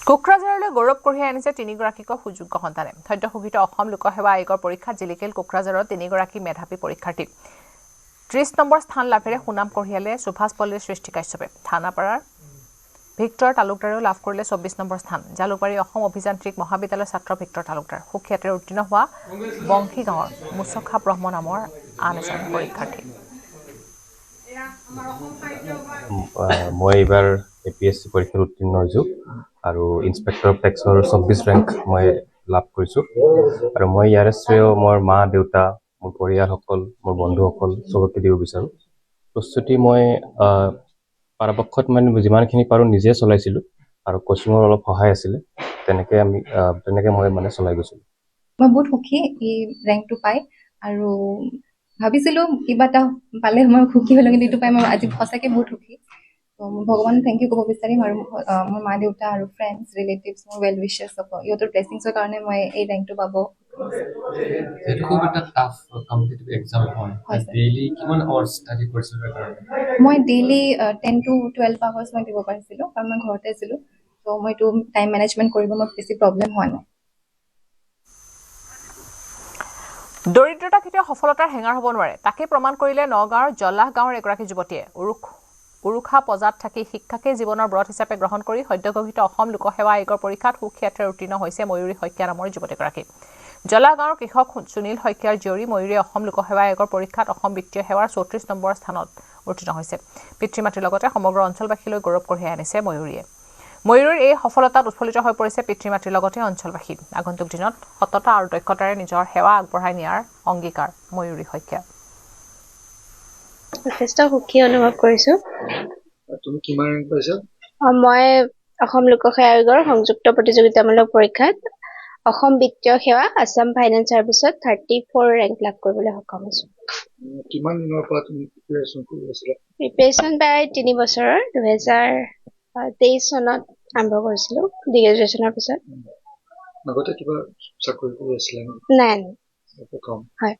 কোকৰাঝাৰলৈ গৌৰৱ কঢ়িয়াই আনিছে 3গৰাকীকৈ সুযোগ্য সন্তানে সদ্য ঘোষিত অসম লোকসেৱা আয়োগৰ পৰীক্ষাত জিলিকিল কোকৰাঝাৰৰ 3গৰাকী মেধাৱী পৰীক্ষাৰ্থী 30 নম্বৰ স্থান লাভেৰে সুনাম কঢ়িয়ালে সুভাষ পল্লীৰ সৃষ্টি কাশ্যপে থানাপাৰাৰ ভিক্টৰ তালুকদাৰেও লাভ কৰিলে 24 নম্বৰ স্থান জালুকবাৰী অসম অভিযান্ত্ৰিক মহাবিদ্যালয়ৰ ছাত্ৰ ভিক্টৰ তালুকদাৰ সুখ্যাতিৰে উত্তীৰ্ণ হোৱা বংশী গাঁৱৰ মুছখা ব্ৰহ্ম নামৰ আন এজন পৰীক্ষাৰ্থী মই এইবাৰ APSC পৰীক্ষাত উত্তীৰ্ণ হৈছোঁ আৰু ইন্সপেক্টৰ অফ টেক্সৰ 24 ৰেংক মই লাভ কৰিছোঁ আৰু মই ইয়াৰে শ্ৰেয় মোৰ মা দেউতা মোৰ পৰিয়ালসকল মোৰ বন্ধুসকল চবকে দিব বিচাৰোঁ প্ৰস্তুতি মই পৰাপক্ষত মানে যিমানখিনি পাৰোঁ নিজে চলাইছিলোঁ আৰু কোচিঙৰ অলপ সহায় আছিলে তেনেকৈ মই মানে চলাই গৈছিলোঁ মই বহুত সুখী এই ৰেংকটো পাই আৰু ভাবিছিলোঁ কিবা এটা পালে মই সুখী হ'লোঁ কিন্তু এইটো পাই মই আজি সঁচাকৈ বহুত সুখী ভগৱান থেংক ইউ ক'ব বিচাৰিম আৰু মোৰ মা দেউতা আৰু ফ্ৰেণ্ডছ ৰিলেটিভছ মোৰ ৱেল উইচাৰ্ছ ইহঁতৰ ব্লেছিংছৰ কাৰণে মই এই ৰেংকটো পাব খুব এটা টাফ কম্পিটিটিভ এক্সাম হয় ডেইলি কিমান আৱাৰ্ছ ষ্টাডি কৰিছিল মই ডেইলি 10 to 12 আৱাৰ্ছ মই দিব পাৰিছিলোঁ কাৰণ মই ঘৰতে আছিলোঁ ত' মই এইটো টাইম মেনেজমেণ্ট কৰিব মোৰ বেছি প্ৰব্লেম হোৱা নাই দৰিদ্ৰতা কেতিয়াও সফলতাৰ হেঙাৰ হ'ব নোৱাৰে তাকে প্ৰমাণ কৰিলে নগাঁৱৰ জলাহ গাঁৱৰ এগৰাকী যুৱতীয়ে উৰুখা পজাত থাকি শিক্ষাকে জীৱনৰ ব্ৰত হিচাপে গ্ৰহণ কৰি সদ্যঘোষিত অসম লোকসেৱা আয়োগৰ পৰীক্ষাত সুখ্যাতিৰে উত্তীৰ্ণ হৈছে ময়ূৰী শইকীয়া নামৰ যুৱতীগৰাকী জলাহ গাঁৱৰ কৃষক সুনীল শইকীয়াৰ জীয়ৰী ময়ূৰীয়ে অসম লোকসেৱা আয়োগৰ পৰীক্ষাত অসম বিত্তীয় সেৱাৰ 34 নম্বৰ স্থানত উত্তীৰ্ণ হৈছে পিতৃ মাতৃৰ লগতে সমগ্ৰ অঞ্চলবাসীলৈ গৌৰৱ কঢ়িয়াই আনিছে ময়ূৰীৰ এই সফলতাত উৎফুল্লিত হৈ পৰিছে পিতৃ মাতৃৰ লগতে অঞ্চলবাসী আগন্তুক দিনত সততা আৰু দক্ষতাৰে নিজৰ সেৱা আগবঢ়াই নিয়াৰ অংগীকাৰ ময়ূৰী শইকীয়া যথেষ্ট সুখী অনুভৱ কৰিছোঁ তুমি কিমান ৰেংক পাইছা মই অসম লোকসেৱা আয়োগৰ সংযুক্ত প্ৰতিযোগিতামূলক পৰীক্ষাত অসম বিত্তীয় সেৱা আছাম ফাইনেন্স চাৰ্ভিচত 34 ৰেংক লাভ কৰিবলৈ সক্ষম হৈছোঁ কিমান দিনৰ পৰা তুমি প্ৰিপাৰেচন কৰি আছিলা প্ৰিপাৰেচন প্ৰায় 3 বছৰৰ 2023 চনত আৰম্ভ কৰিছিলোঁ গ্ৰেজুৱেশ্যনৰ পিছত আগতে কিবা চাকৰি কৰি আছিলা নাই প্ৰথম হয়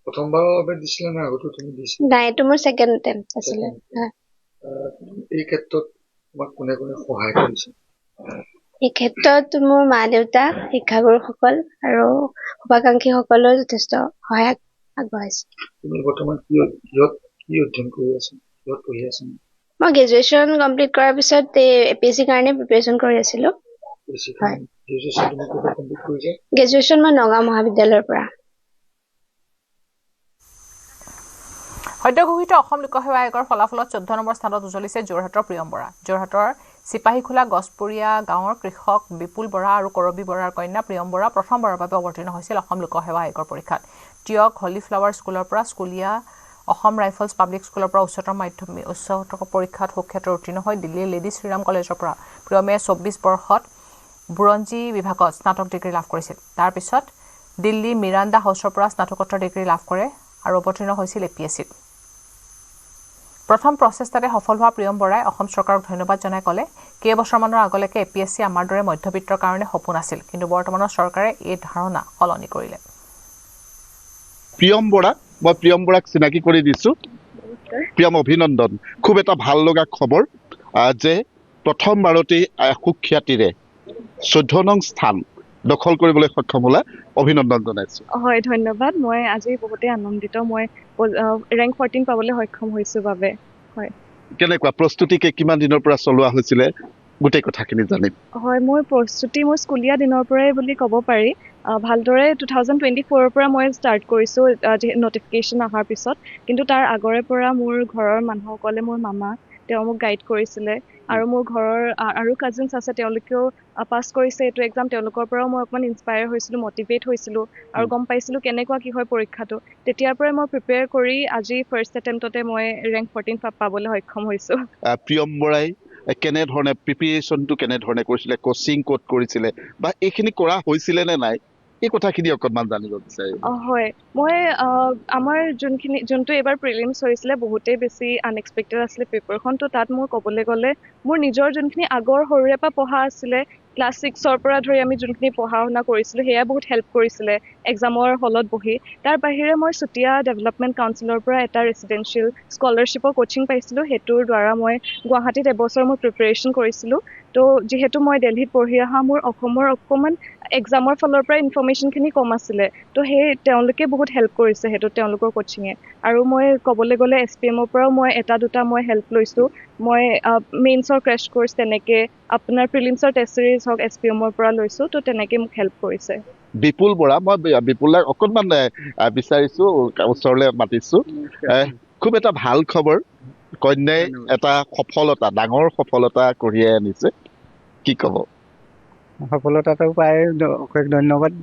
প্ৰথমবাৰৰ বাবে দিছিলা নে আগতো তুমি দিছিলা নাই এইটো মোৰ ছেকেণ্ড এটেম্প আছিলে এই ক্ষেত্ৰত তোমাক কোনে কোনে সহায় কৰিছে এই ক্ষেত্ৰত মোৰ মা দেউতা শিক্ষাগুৰুসকল আৰু শুভাকাংক্ষীসকলেও যথেষ্ট সহায় আগবঢ়াইছে তুমি বৰ্তমান কি অধ্যয়ন কৰি আছা কিহত পঢ়ি আছা মই গ্ৰেজুৱেশ্যন কমপ্লিট কৰাৰ পিছত APSC কাৰণে প্ৰিপাৰেশ্যন কৰি আছিলোঁ গ্ৰেজুৱেশ্যন মই নগাঁও মহাবিদ্যালয়ৰ পৰা সদ্যঘোষিত অসম লোকসেৱা আয়োগৰ ফলাফলত 14 নম্বৰ স্থানত উজলিছে যোৰহাটৰ প্ৰিয়ম বৰা যোৰহাটৰ চিপাহীখোলা গছপুৰীয়া গাঁৱৰ কৃষক বিপুল বৰা আৰু কৰবী বৰাৰ কন্যা প্ৰিয়ম বৰা প্ৰথমবাৰৰ বাবে অৱতীৰ্ণ হৈছিল অসম লোকসেৱা আয়োগৰ পৰীক্ষাত টিয়ক হলিফ্লাৱাৰ স্কুলৰ পৰা স্কুলীয়া অসম ৰাইফলছ পাব্লিক স্কুলৰ পৰা উচ্চতৰ পৰীক্ষাত সুখ্যাতিৰে উত্তীৰ্ণ হৈ দিল্লীৰ লেডি শ্ৰীৰাম কলেজৰ পৰা প্ৰিয়মে 24 বৰ্ষত বুৰঞ্জী বিভাগত স্নাতক ডিগ্ৰী লাভ কৰিছিল তাৰ পিছত দিল্লী মিৰাণ্ডা হাউচৰ পৰা স্নাতকোত্তৰ ডিগ্ৰী লাভ কৰে আৰু অৱতীৰ্ণ হৈছিল APSCত প্ৰথম প্ৰচেষ্টাতে সফল হোৱা প্ৰিয়ম বৰাই অসম চৰকাৰক ধন্যবাদ জনাই ক'লে কেইবছৰমানৰ আগলৈকে APSC আমাৰ দৰে মধ্যবিত্তৰ কাৰণে সপোন আছিল কিন্তু বৰ্তমানৰ চৰকাৰে এই ধাৰণা সলনি কৰিলে প্ৰিয়ম বৰা মই প্ৰিয়ম বৰাক চিনাকি কৰি দিছোঁ প্ৰিয়ম অভিনন্দন খুব এটা ভাল লগা খবৰ যে প্ৰথমবাৰতেই সুখ্যাতিৰে 14 নং স্থান দখল কৰিবলৈ সক্ষম হ'লা অভিনন্দন জনাইছোঁ হয় ধন্যবাদ মই আজি বহুতে আনন্দিত মই ৰেংক 14 পাবলৈ সক্ষম হৈছোঁ বাবে হয় কেনেকুৱা প্ৰস্তুতি কিমান দিনৰ পৰা চলোৱা হৈছিলে গোটেই কথাখিনি জানিম হয় মোৰ প্ৰস্তুতি মোৰ স্কুলীয়া দিনৰ পৰাই বুলি ক'ব পাৰি ভালদৰে 2024 পৰা মই ষ্টাৰ্ট কৰিছোঁ নটিফিকেশ্যন অহাৰ পিছত কিন্তু তাৰ আগৰে পৰা মোৰ ঘৰৰ মানুহসকলে মোৰ মামা তেওঁ মোক গাইড কৰিছিলে আৰু মোৰ ঘৰৰ আৰু কাজিনছ আছে তেওঁলোকেও পাছ কৰিছে এইটো এক্সাম তেওঁলোকৰ পৰাও মই অকণমান ইনস্পায়াৰ হৈছিলোঁ মটিভেট হৈছিলোঁ আৰু গম পাইছিলোঁ কেনেকুৱা কি হয় পৰীক্ষাটো তেতিয়াৰ পৰাই মই প্ৰিপেয়াৰ কৰি আজি ফাৰ্ষ্ট এটেম্পটতে মই ৰেংক 14 পাবলৈ সক্ষম হৈছোঁ প্ৰিয়ম বৰাই কেনেধৰণে প্ৰিপেৰেশ্যনটো কেনেধৰণে কৰিছিলে কোচিং ক'ত কৰিছিলে বা এইখিনি কৰা হৈছিলে নে নাই এই কথাখিনি অকণমান জানিব বিচাৰিম হয় মই আমাৰ যোনটো এইবাৰ প্ৰিলিমছ হৈছিলে বহুতেই বেছি আনএক্সপেক্টেড আছিলে পেপাৰখন তো তাত মোৰ ক'বলৈ গ'লে মোৰ নিজৰ যোনখিনি আগৰ সৰুৰে পৰা পঢ়া আছিলে ক্লাছ 6ৰ পৰা ধৰি আমি যোনখিনি পঢ়া শুনা কৰিছিলোঁ সেয়া বহুত হেল্প কৰিছিলে এক্সামৰ হলত বহি তাৰ বাহিৰে মই চুতীয়া ডেভেলপমেণ্ট কাউন্সিলৰ পৰা এটা ৰেচিডেঞ্চিয়েল স্কলাৰশ্বিপৰ কোচিং পাইছিলোঁ সেইটোৰ দ্বাৰা মই গুৱাহাটীত এবছৰ মই প্ৰিপেৰেশ্যন কৰিছিলোঁ তো যিহেতু মই দিল্লীত পঢ়ি অহা মোৰ অসমৰ অকণমান এক্সামৰ ফালৰ পৰা ইনফৰ্মেশ্যনখিনি কম আছিলে তো সেই তেওঁলোকে বহুত হেল্প কৰিছে সেইটো তেওঁলোকৰ কোচিঙে আৰু মই ক'বলৈ গ'লে SPMৰ পৰাও মই এটা দুটা মই হেল্প লৈছোঁ মই মেইনছৰ ক্ৰেছ কোৰ্চ তেনেকৈ আপোনাৰ প্ৰিলিমছৰ টেষ্ট চিৰিজ হওক SPMৰ পৰা লৈছোঁ তো তেনেকৈ মোক হেল্প কৰিছে বিপুল বৰা মই বিপুলক অকণমান বিচাৰিছোঁ ওচৰলৈ মাতিছোঁ খুব এটা ভাল খবৰ কন্যাই এটা সফলতা ডাঙৰ সফলতা কঢ়িয়াই আনিছে কি ক'ব সফলতাটো পাই অশেষ ধন্যবাদ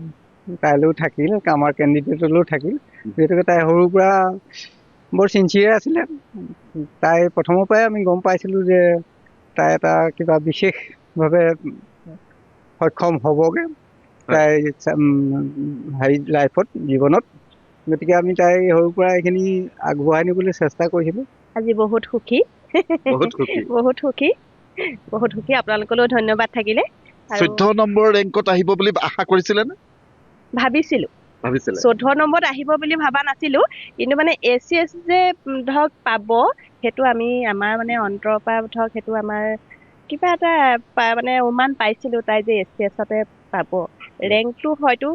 তাইলৈও থাকিল আমাৰ কেণ্ডিডেটলৈও থাকিল যিহেতুকে তাই সৰুৰ পৰা বৰ চিনচিয়াৰ আছিলে তাই প্ৰথমৰ পৰাই আমি গম পাইছিলোঁ যে তাই এটা কিবা বিশেষভাৱে সক্ষম হ'বগৈ তাই হেৰি লাইফত জীৱনত গতিকে আমি তাই সৰুৰ পৰা এইখিনি আগবঢ়াই নিবলৈ চেষ্টা কৰিছিলোঁ আজি বহুত সুখী আপোনালোকলৈও ধন্যবাদ থাকিলে 14 নম্বৰ ৰেংকত আহিব বুলি আশা কৰিছিলেনে ভাবিছিলোঁ 14 নম্বৰত আহিব বুলি ভাবা নাছিলোঁ কিন্তু মানে ACS যে ধৰক পাব সেইটো আমি আমাৰ মানে অন্তৰৰ পৰা ধৰক সেইটো আমাৰ কিবা এটা মানে অনুমান পাইছিলোঁ তাই যে ACSতে পাব ৰেংকটো হয়তো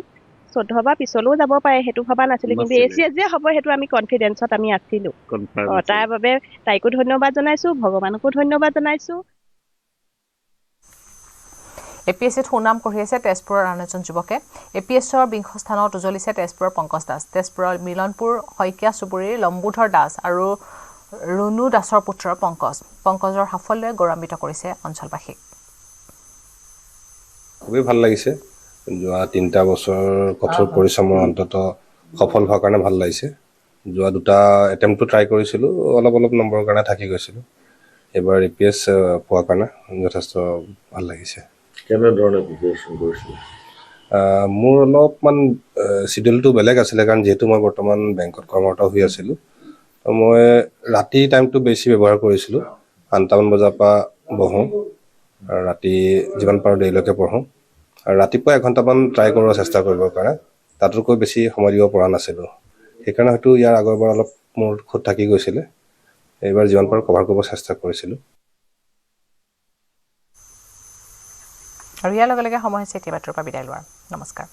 14 বা পিছলৈও যাব পাৰে সেইটো ভবা নাছিলোঁ কিন্তু ACS যে হ'ব সেইটো আমি কনফিডেন্সত আমি আছিলোঁ তাৰ বাবে তাইকো ধন্যবাদ জনাইছোঁ ভগৱানকো ধন্যবাদ জনাইছোঁ APSCত সুনাম কঢ়িয়াইছে তেজপুৰৰ আন এজন যুৱকে APSৰ 20 স্থানত উজলিছে তেজপুৰৰ পংকজ দাস তেজপুৰৰ মিলনপুৰ শইকীয়া চুবুৰীৰ লম্বুধৰ দাস আৰু ৰুণু দাসৰ পুত্ৰ পংকজৰ সাফল্যই গৌৰৱান্বিত কৰিছে অঞ্চলবাসীক খুবেই ভাল লাগিছে যোৱা 3টা বছৰ কঠোৰ পৰিশ্ৰমৰ অন্তত সফল হোৱাৰ কাৰণে ভাল লাগিছে যোৱা 2টা এটেম্পটো ট্ৰাই কৰিছিলোঁ অলপ নম্বৰৰ কাৰণে থাকি গৈছিলোঁ এবাৰ APS পোৱাৰ কাৰণে যথেষ্ট ভাল লাগিছে কেনেধৰণে প্ৰিপেৰেশ্যন কৰিছিল মোৰ অলপমান চিডিউলটো বেলেগ আছিলে কাৰণ যিহেতু মই বৰ্তমান বেংকত কৰ্মৰত হৈ আছিলোঁ মই ৰাতি টাইমটো বেছি ব্যৱহাৰ কৰিছিলোঁ 5টামান বজাৰ পৰা বহোঁ আৰু ৰাতি যিমান পাৰোঁ দেৰিলৈকে পঢ়োঁ আৰু ৰাতিপুৱা 1 ঘণ্টামান ট্ৰাই কৰাৰ চেষ্টা কৰিবৰ কাৰণে তাতকৈ বেছি সময় দিব পৰা নাছিলোঁ সেইকাৰণে হয়তো ইয়াৰ আগৰবাৰ অলপ মোৰ খুঁত থাকি গৈছিলে এইবাৰ যিমান পাৰোঁ কভাৰ কৰিব চেষ্টা কৰিছিলোঁ আৰু ইয়াৰ লগে লগে সময় হৈছে এতিয়া বাতৰিৰ পৰা বিদায় লোৱাৰ নমস্কাৰ